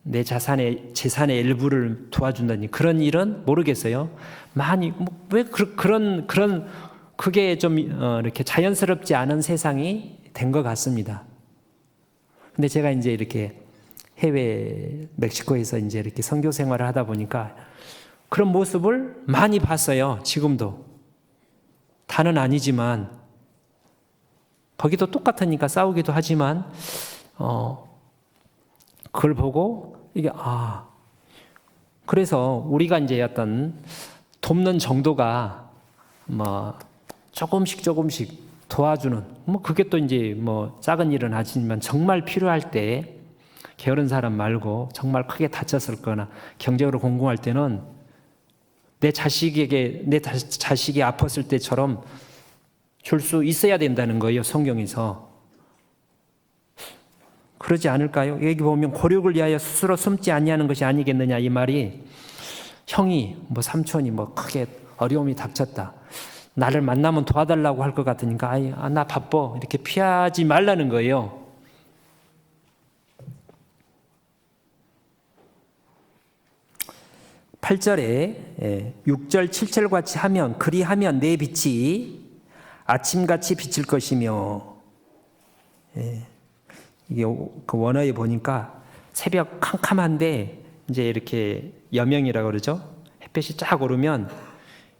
[SPEAKER 1] 내 재산의 일부를 도와준다니 그런 일은 모르겠어요. 많이 왜 그런 그게 좀 이렇게 자연스럽지 않은 세상이 된 것 같습니다. 근데 제가 이제 이렇게 해외 멕시코에서 이제 이렇게 선교 생활을 하다 보니까 그런 모습을 많이 봤어요. 지금도 다는 아니지만 거기도 똑같으니까 싸우기도 하지만 그걸 보고 이게 그래서 우리가 이제 어떤 돕는 정도가 뭐 조금씩 도와주는 뭐 그게 또 이제 뭐 작은 일은 아니지만 정말 필요할 때 게으른 사람 말고 정말 크게 다쳤을 거나 경제적으로 공공할 때는 내 자식이 아팠을 때처럼 줄 수 있어야 된다는 거예요. 성경에서. 그러지 않을까요? 여기 보면 고륙을 위하여 스스로 숨지 아니하는 것이 아니겠느냐 이 말이 형이 뭐 삼촌이 뭐 크게 어려움이 닥쳤다. 나를 만나면 도와달라고 할 것 같으니까 나 바빠 이렇게 피하지 말라는 거예요. (8절에) 6절 7절 같이 하면 그리하면 내 빛이 아침같이 비칠 것이며. 이게 그 원어에 보니까 새벽 캄캄한데 이제 이렇게 여명이라고 그러죠. 햇볕이 쫙 오르면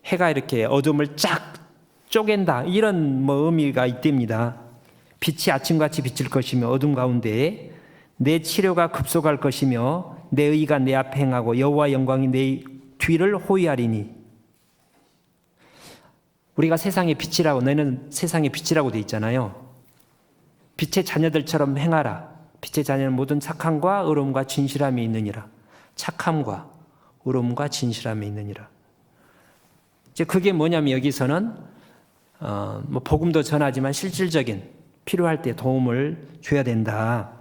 [SPEAKER 1] 해가 이렇게 어둠을 쫙 쪼갠다, 이런 의미가 있답니다. 빛이 아침같이 비칠 것이며 어둠 가운데 내 치료가 급속할 것이며 내 의가 내 앞에 행하고 여호와 영광이 내 뒤를 호위하리니. 우리가 세상의 빛이라고, 너희는 세상의 빛이라고 돼 있잖아요. 빛의 자녀들처럼 행하라. 빛의 자녀는 모든 착함과 의로움과 진실함이 있느니라. 착함과 의로움과 진실함이 있느니라. 이제 그게 뭐냐면 여기서는 복음도 전하지만 실질적인 필요할 때 도움을 줘야 된다.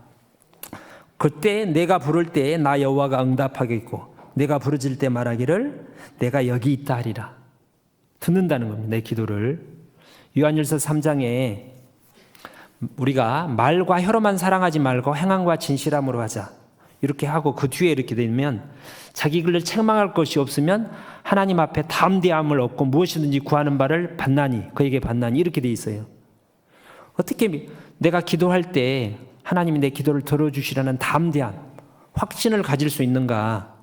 [SPEAKER 1] 그때 내가 부를 때 나 여호와가 응답하겠고 내가 부르짖을 때 말하기를 내가 여기 있다 하리라. 듣는다는 겁니다. 내 기도를. 요한일서 3장에 우리가 말과 혀로만 사랑하지 말고 행함과 진실함으로 하자, 이렇게 하고 그 뒤에 이렇게 되면 자기 글을 책망할 것이 없으면 하나님 앞에 담대함을 얻고 무엇이든지 구하는 바를 받나니, 그에게 받나니, 이렇게 돼 있어요. 어떻게 내가 기도할 때 하나님이 내 기도를 들어주시라는 담대함, 확신을 가질 수 있는가?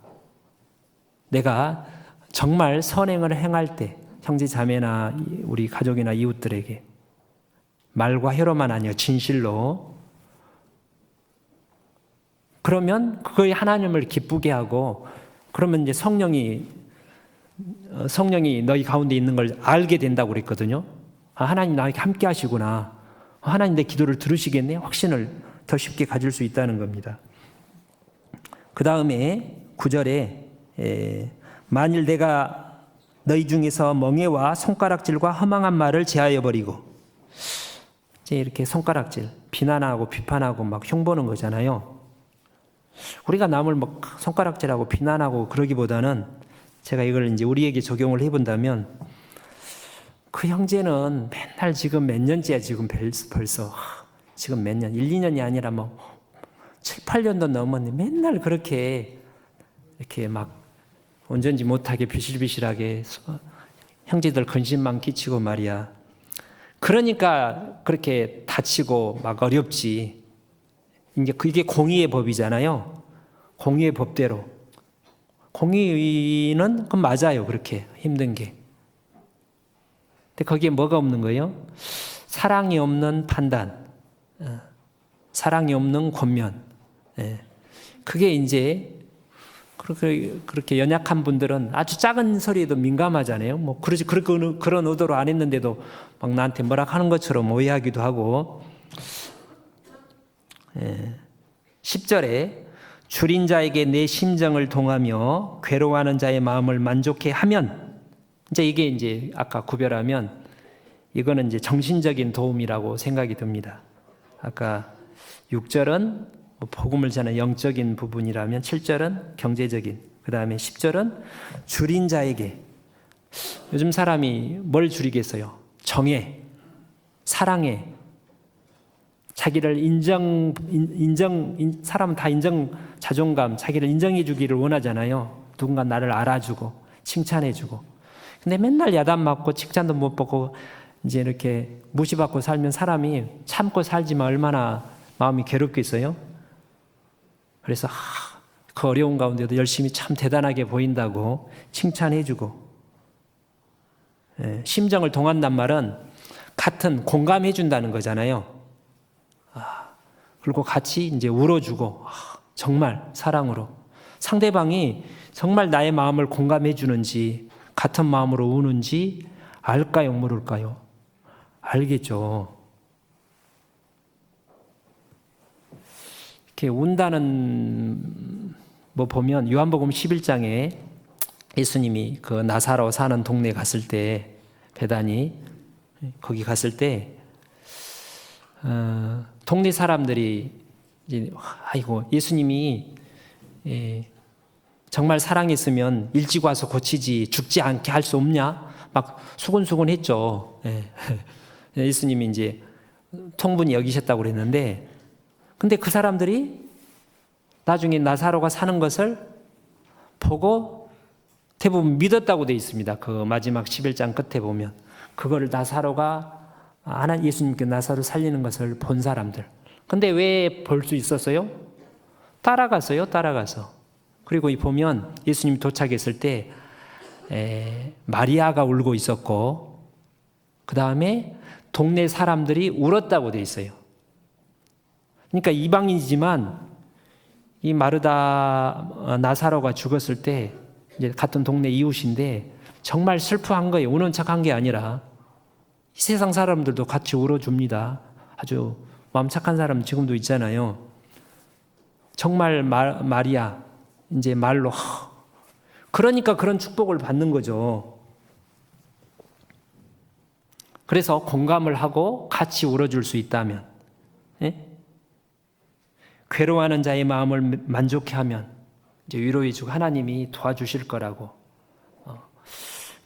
[SPEAKER 1] 내가 정말 선행을 행할 때 형제 자매나 우리 가족이나 이웃들에게 말과 혀로만 아니요 진실로, 그러면 그거에 하나님을 기쁘게 하고, 그러면 이제 성령이 너희 가운데 있는 걸 알게 된다고 그랬거든요. 하나님 나에게 함께 하시구나, 하나님 내 기도를 들으시겠네, 확신을 더 쉽게 가질 수 있다는 겁니다. 그 다음에 9절에 만일 내가 너희 중에서 멍에와 손가락질과 허망한 말을 제하여 버리고, 이제 이렇게 손가락질, 비난하고 비판하고 막 흉보는 거잖아요. 우리가 남을 막 손가락질하고 비난하고 그러기보다는, 제가 이걸 이제 우리에게 적용을 해본다면, 그 형제는 맨날 지금 몇 년째야, 지금 벌써. 지금 몇 년, 1, 2년이 아니라 7, 8년도 넘었는데 맨날 그렇게 이렇게 막 온전지 못하게 비실비실하게 형제들 근심만 끼치고 말이야. 그러니까 그렇게 다치고 막 어렵지. 이제 그게 공의의 법이잖아요. 공의의 법대로. 공의는 그건 맞아요. 그렇게 힘든 게. 근데 거기에 뭐가 없는 거예요? 사랑이 없는 판단, 사랑이 없는 권면. 그게 이제 그렇게 연약한 분들은 아주 작은 소리에도 민감하잖아요. 그런 의도로 안 했는데도 막 나한테 뭐라 하는 것처럼 오해하기도 하고. 10절에 줄인 자에게 내 심정을 동하며 괴로워하는 자의 마음을 만족해 하면, 이제 이게 이제 아까 구별하면 이거는 이제 정신적인 도움이라고 생각이 듭니다. 아까 6절은 복음을 전하는 영적인 부분이라면 7절은 경제적인, 그 다음에 10절은 줄인 자에게. 요즘 사람이 뭘 줄이겠어요? 정에, 사랑에, 자기를 사람은 다 자존감, 자기를 인정해 주기를 원하잖아요. 누군가 나를 알아주고 칭찬해 주고. 근데 맨날 야단 맞고 칭찬도 못 받고 이제 이렇게 무시받고 살면 사람이 참고 살지만 얼마나 마음이 괴롭겠어요? 그래서 그 어려운 가운데도 열심히 참 대단하게 보인다고 칭찬해 주고. 심정을 동한단 말은 같은 공감해 준다는 거잖아요. 그리고 같이 이제 울어주고, 정말 사랑으로 상대방이 정말 나의 마음을 공감해 주는지, 같은 마음으로 우는지 알까요, 모를까요? 알겠죠. 이렇게 운다는 보면 요한복음 11장에 예수님이 그 나사로 사는 동네 갔을 때, 베다니 거기 갔을 때 동네 사람들이 이제 아이고 예수님이 정말 사랑했으면 일찍 와서 고치지 죽지 않게 할 수 없냐? 막 수근수근했죠. 예수님이 이제 통분이 여기셨다고 그랬는데, 근데 그 사람들이 나중에 나사로가 사는 것을 보고 대부분 믿었다고 돼 있습니다. 그 마지막 11장 끝에 보면 그거를 나사로가 예수님께 나사로 살리는 것을 본 사람들. 근데 왜 볼 수 있었어요? 따라가서. 그리고 보면 예수님이 도착했을 때 마리아가 울고 있었고, 그 다음에 동네 사람들이 울었다고 돼 있어요. 그러니까 이방인이지만 이 마르다 나사로가 죽었을 때 이제 같은 동네 이웃인데 정말 슬퍼한 거예요. 우는 척한 게 아니라 이 세상 사람들도 같이 울어줍니다. 아주 마음 착한 사람 지금도 있잖아요. 정말 마리아 이제 말로 그러니까 그런 축복을 받는 거죠. 그래서 공감을 하고 같이 울어줄 수 있다면, 예? 괴로워하는 자의 마음을 만족해 하면 이제 위로해주고 하나님이 도와주실 거라고,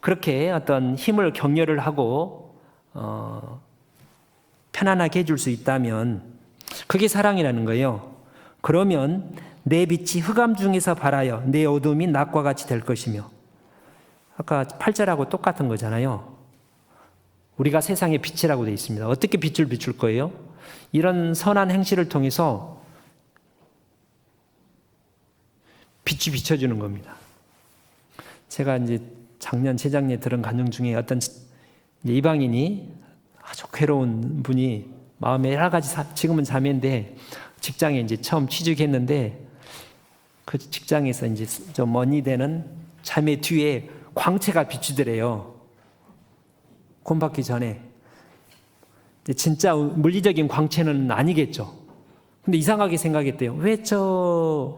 [SPEAKER 1] 그렇게 어떤 힘을 격려를 하고 편안하게 해줄 수 있다면 그게 사랑이라는 거예요. 그러면 내 빛이 흑암 중에서 발하여 내 어둠이 낮과 같이 될 것이며, 아까 8절하고 똑같은 거잖아요. 우리가 세상의 빛이라고 되어 있습니다. 어떻게 빛을 비출 거예요? 이런 선한 행실을 통해서 빛이 비춰주는 겁니다. 제가 이제 작년, 재작년에 들은 간증 중에 어떤 이방인이 아주 괴로운 분이 마음에 여러 가지, 지금은 자매인데 직장에 이제 처음 취직했는데 그 직장에서 이제 좀 먼이 되는 자매 뒤에 광채가 비추더래요. 곤받기 전에. 진짜 물리적인 광채는 아니겠죠. 근데 이상하게 생각했대요. 왜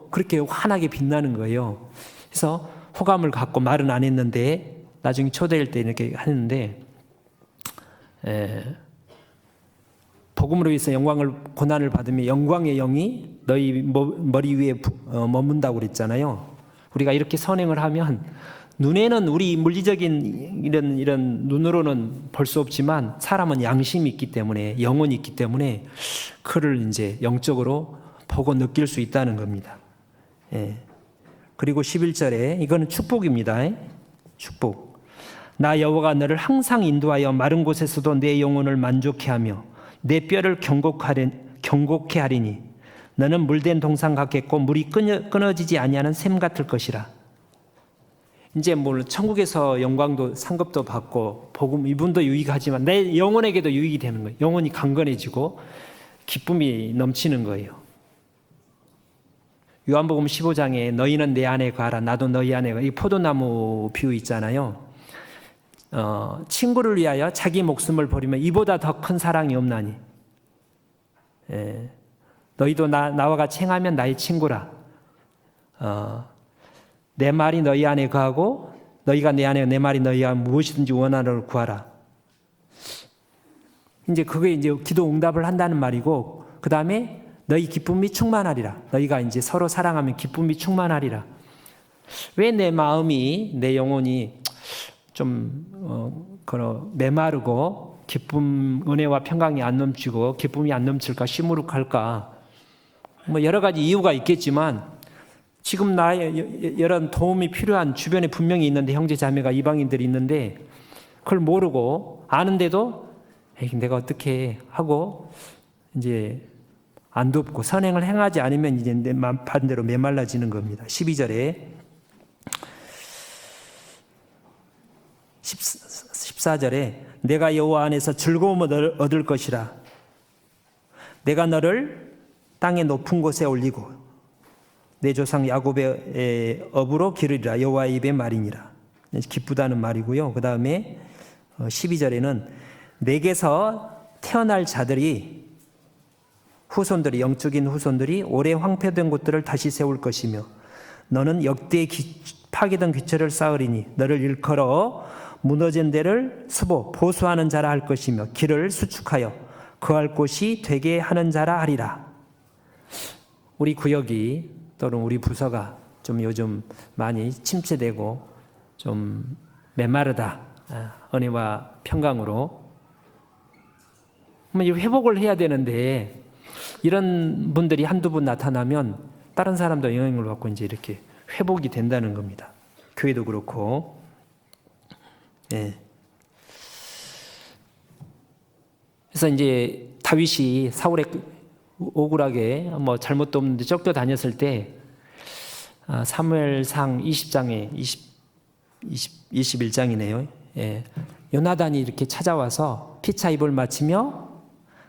[SPEAKER 1] 그렇게 환하게 빛나는 거예요. 그래서 호감을 갖고 말은 안 했는데 나중에 초대할 때 이렇게 하는데, 복음으로 인해서 고난을 받으면 영광의 영이 너희 머리 위에 머문다고 그랬잖아요. 우리가 이렇게 선행을 하면 눈에는 우리 물리적인 이런 눈으로는 볼 수 없지만 사람은 양심이 있기 때문에, 영혼이 있기 때문에 그를 이제 영적으로 보고 느낄 수 있다는 겁니다. 그리고 11절에 이거는 축복입니다. 축복. 나 여호와가 너를 항상 인도하여 마른 곳에서도 내 영혼을 만족해 하며 내 뼈를 경고케 하리니 너는 물된 동상 같겠고 물이 끊어지지 아니하는 샘 같을 것이라. 이제 천국에서 영광도 상급도 받고 복음 이분도 유익하지만 내 영혼에게도 유익이 되는 거예요. 영혼이 강건해지고 기쁨이 넘치는 거예요. 요한복음 15장에 너희는 내 안에 거하라 나도 너희 안에 거하라, 이 포도나무 비유 있잖아요. 친구를 위하여 자기 목숨을 버리면 이보다 더 큰 사랑이 없나니, 너희도 나와 같이 행하면 나의 친구라. 내 말이 너희 안에 거하고 너희가 내 안에, 내 말이 너희 안에 무엇이든지 원하는 걸 구하라. 이제 그게 이제 기도 응답을 한다는 말이고, 그 다음에 너희 기쁨이 충만하리라. 너희가 이제 서로 사랑하면 기쁨이 충만하리라. 왜 내 마음이, 내 영혼이 좀 메마르고 기쁨, 은혜와 평강이 안 넘치고 기쁨이 안 넘칠까, 시무룩할까? 여러 가지 이유가 있겠지만 지금 나의 이런 도움이 필요한 주변에 분명히 있는데, 형제 자매가 이방인들이 있는데 그걸 모르고 아는데도 내가 어떻게 하고 이제 안 돕고 선행을 행하지 않으면 이제 내 반대로 메말라지는 겁니다. 12절에 14절에 내가 여호와 안에서 즐거움을 얻을 것이라. 내가 너를 땅의 높은 곳에 올리고 내 조상 야곱의 업으로 기르리라. 여호와의 입의 말이니라. 기쁘다는 말이고요. 그 다음에 12절에는 내게서 태어날 자들이, 후손들이, 영적인 후손들이 오래 황폐된 곳들을 다시 세울 것이며 너는 역대의 파괴된 귀처를 쌓으리니 너를 일컬어 무너진 데를 보수하는 자라 할 것이며 길을 수축하여 거할 곳이 되게 하는 자라 하리라. 우리 구역이 또는 우리 부서가 좀 요즘 많이 침체되고 좀 메마르다. 은혜와 평강으로 회복을 해야 되는데 이런 분들이 한두 분 나타나면 다른 사람도 영향을 받고 이제 이렇게 회복이 된다는 겁니다. 교회도 그렇고. 그래서 이제 다윗이 사울의 억울하게 뭐 잘못도 없는데 쫓겨 다녔을 때 사무엘상 20장에 21장이네요. 예. 요나단이 이렇게 찾아와서 피차 입을 맞추며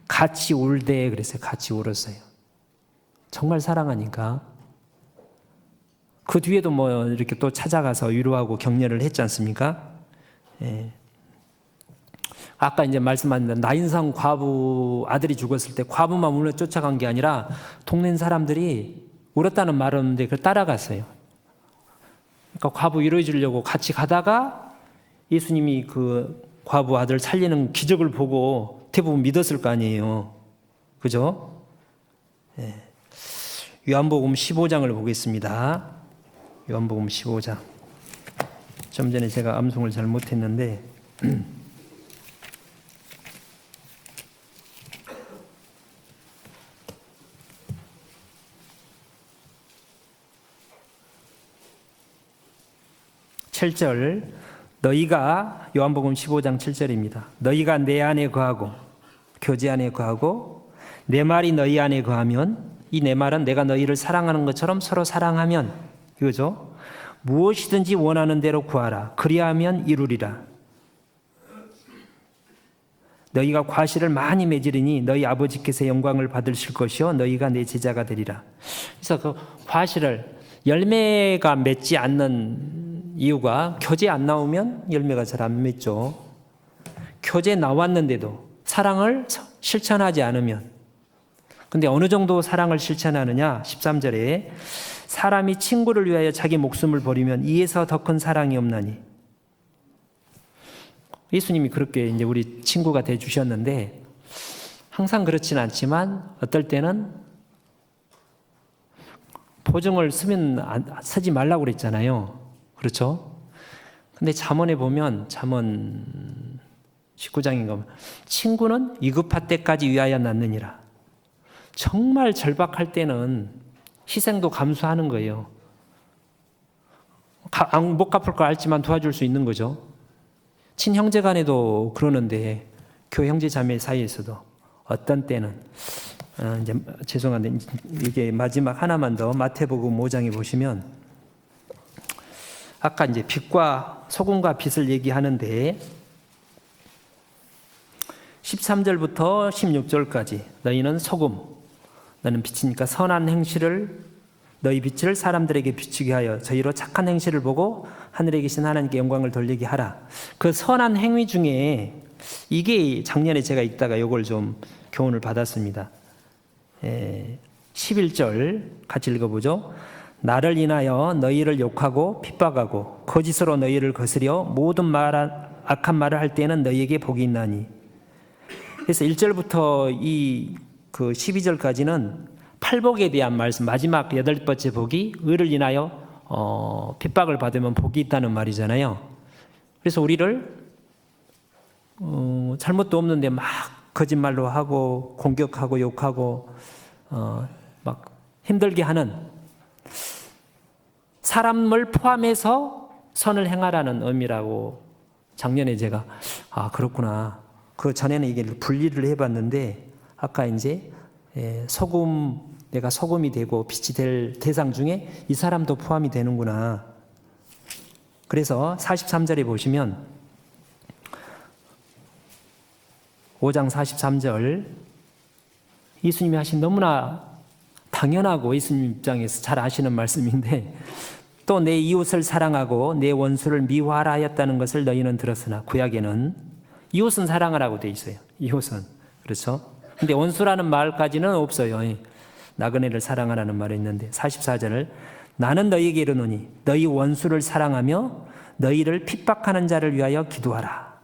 [SPEAKER 1] 같이 울되 그랬어요. 같이 울었어요. 정말 사랑하니까. 그 뒤에도 뭐 이렇게 또 찾아가서 위로하고 격려를 했지 않습니까? 예. 아까 이제 말씀하신 나인성 과부 아들이 죽었을 때 과부만 울려 쫓아간 게 아니라 동네 사람들이 울었다는 말은 없는데 그걸 따라갔어요. 그러니까 과부 위로해 주려고 같이 가다가 예수님이 그 과부 아들 살리는 기적을 보고 대부분 믿었을 거 아니에요. 그죠? 예. 요한복음 15장을 보겠습니다. 요한복음 15장. 좀 전에 제가 암송을 잘 못했는데 7절 너희가 요한복음 15장 7절입니다. 너희가 내 안에 거하고 교제 안에 거하고 내 말이 너희 안에 거하면 이 내 말은 내가 너희를 사랑하는 것처럼 서로 사랑하면 이거죠. 무엇이든지 원하는 대로 구하라. 그리하면 이루리라. 너희가 과실을 많이 맺으리니 너희 아버지께서 영광을 받으실 것이요 너희가 내 제자가 되리라. 그래서 그 과실을 열매가 맺지 않는 이유가 교제 안 나오면 열매가 잘 안 맺죠. 교제 나왔는데도 사랑을 실천하지 않으면, 근데 어느 정도 사랑을 실천하느냐? 13절에 사람이 친구를 위하여 자기 목숨을 버리면 이에서 더 큰 사랑이 없나니. 예수님이 그렇게 이제 우리 친구가 돼 주셨는데 항상 그렇지는 않지만 어떨 때는 보증을 쓰지 말라고 그랬잖아요. 그렇죠? 근데 잠언에 보면 잠언 19장인가 보면 친구는 위급할 때까지 위하여 낳느니라. 정말 절박할 때는 희생도 감수하는 거예요. 못 갚을 거 알지만 도와줄 수 있는 거죠. 친형제 간에도 그러는데 교회 형제 자매 사이에서도 어떤 때는 이제 죄송한데 이게 마지막 하나만 더 마태복음 5장에 보시면 아까 이제 빛과 소금과 빛을 얘기하는데 13절부터 16절까지 너희는 소금 너는 빛이니까 선한 행실을 너희 빛을 사람들에게 비추게 하여 저희로 착한 행실을 보고 하늘에 계신 하나님께 영광을 돌리게 하라. 그 선한 행위 중에 이게 작년에 제가 읽다가 이걸 좀 교훈을 받았습니다. 11절 같이 읽어보죠. 나를 인하여 너희를 욕하고 핍박하고 거짓으로 너희를 거스려 모든 악한 말을 할 때는 너희에게 복이 있나니. 그래서 1절부터 그 12절까지는 팔복에 대한 말씀, 마지막 8번째 복이 의를 인하여 핍박을 받으면 복이 있다는 말이잖아요. 그래서 우리를 잘못도 없는데 막 거짓말로 하고 공격하고 욕하고 막 힘들게 하는 사람을 포함해서 선을 행하라는 의미라고 작년에 제가 그렇구나. 그 전에는 이게 분리를 해봤는데 아까 이제 내가 소금이 되고 빛이 될 대상 중에 이 사람도 포함이 되는구나. 그래서 43절에 보시면 5장 43절 예수님이 하신 너무나 당연하고 예수님 입장에서 잘 아시는 말씀인데 또 내 이웃을 사랑하고 내 원수를 미워하라 하였다는 것을 너희는 들었으나 구약에는 이웃은 사랑하라고 돼 있어요. 이웃은. 그렇죠? 근데 원수라는 말까지는 없어요. 나그네를 사랑하라는 말이 있는데 44절을 나는 너희에게 이르노니 너희 원수를 사랑하며 너희를 핍박하는 자를 위하여 기도하라.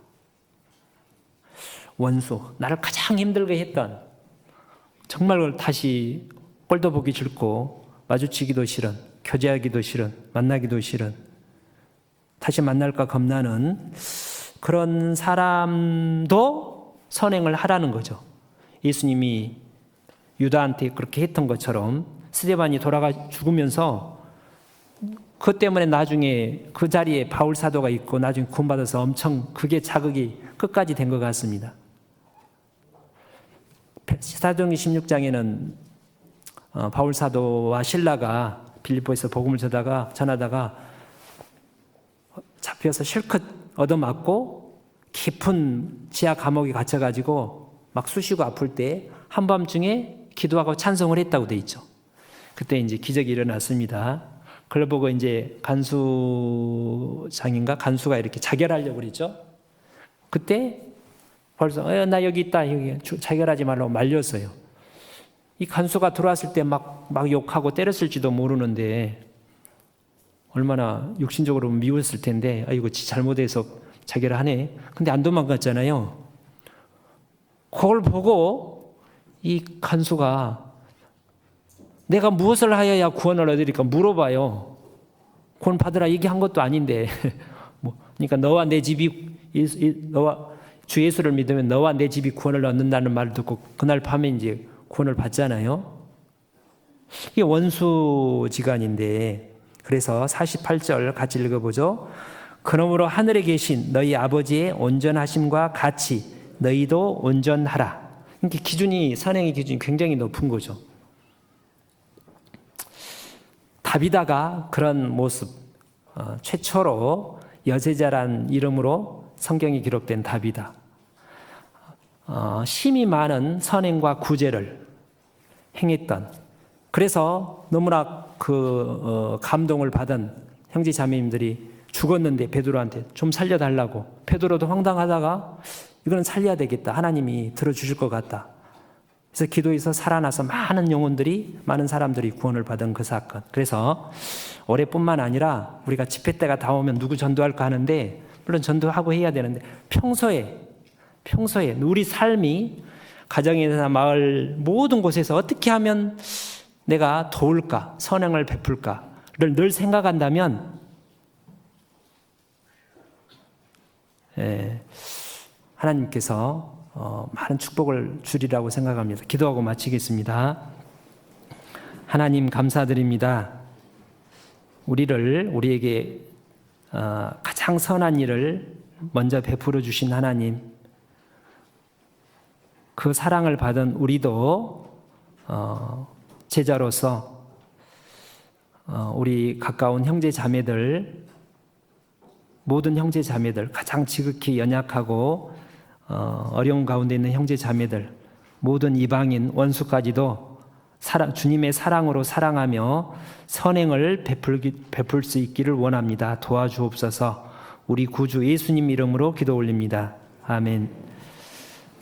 [SPEAKER 1] 원수, 나를 가장 힘들게 했던 정말 다시 꼴도 보기 싫고 마주치기도 싫은 교제하기도 싫은 만나기도 싫은 다시 만날까 겁나는 그런 사람도 선행을 하라는 거죠. 예수님이 유다한테 그렇게 했던 것처럼 스데반이 돌아가 죽으면서 그 때문에 나중에 그 자리에 바울 사도가 있고 나중에 구원받아서 엄청 그게 자극이 끝까지 된 것 같습니다.
[SPEAKER 2] 사도행전 16장에는 바울 사도와 실라가 빌립보에서 복음을 전하다가 잡혀서 실컷 얻어맞고 깊은 지하 감옥에 갇혀가지고 막 쑤시고 아플 때 한밤중에 기도하고 찬송을 했다고 돼 있죠. 그때 이제 기적이 일어났습니다. 그걸 보고 이제 간수가 이렇게 자결하려고 그랬죠. 그때 벌써 나 여기 있다, 여기 자결하지 말라고 말렸어요. 이 간수가 들어왔을 때 막 욕하고 때렸을지도 모르는데 얼마나 육신적으로 미웠을 텐데 이거 잘못해서 자결하네. 근데 안 도망갔잖아요. 그걸 보고 이 간수가 내가 무엇을 하여야 구원을 얻으리까 물어봐요. 구원 받으라 얘기한 것도 아닌데 그러니까 너와 내 집이 너와 주 예수를 믿으면 너와 내 집이 구원을 얻는다는 말을 듣고 그날 밤에 이제 구원을 받잖아요. 이게 원수지간인데 그래서 48절 같이 읽어보죠. 그러므로 하늘에 계신 너희 아버지의 온전하심과 같이 너희도 온전하라. 이렇게 선행의 기준이 굉장히 높은 거죠. 다비다가 그런 모습, 최초로 여제자란 이름으로 성경이 기록된 다비다. 심이 많은 선행과 구제를 행했던, 그래서 너무나 감동을 받은 형제 자매님들이 죽었는데 베드로한테 좀 살려달라고, 베드로도 황당하다가 이거는 살려야 되겠다, 하나님이 들어주실 것 같다. 그래서 기도해서 살아나서 많은 사람들이 구원을 받은 그 사건. 그래서 올해뿐만 아니라 우리가 집회 때가 다 오면 누구 전도할까 하는데, 물론 전도하고 해야 되는데 평소에 우리 삶이 가정이나 마을 모든 곳에서 어떻게 하면 내가 도울까, 선행을 베풀까를 늘 생각한다면 하나님께서 많은 축복을 주리라고 생각합니다. 기도하고 마치겠습니다. 하나님 감사드립니다. 우리에게 가장 선한 일을 먼저 베풀어 주신 하나님, 그 사랑을 받은 우리도 제자로서 우리 가까운 형제 자매들, 모든 형제 자매들, 가장 지극히 연약하고 어려운 가운데 있는 형제 자매들, 모든 이방인 원수까지도 주님의 사랑으로 사랑하며 선행을 베풀 수 있기를 원합니다. 도와주옵소서. 우리 구주 예수님 이름으로 기도 올립니다. 아멘.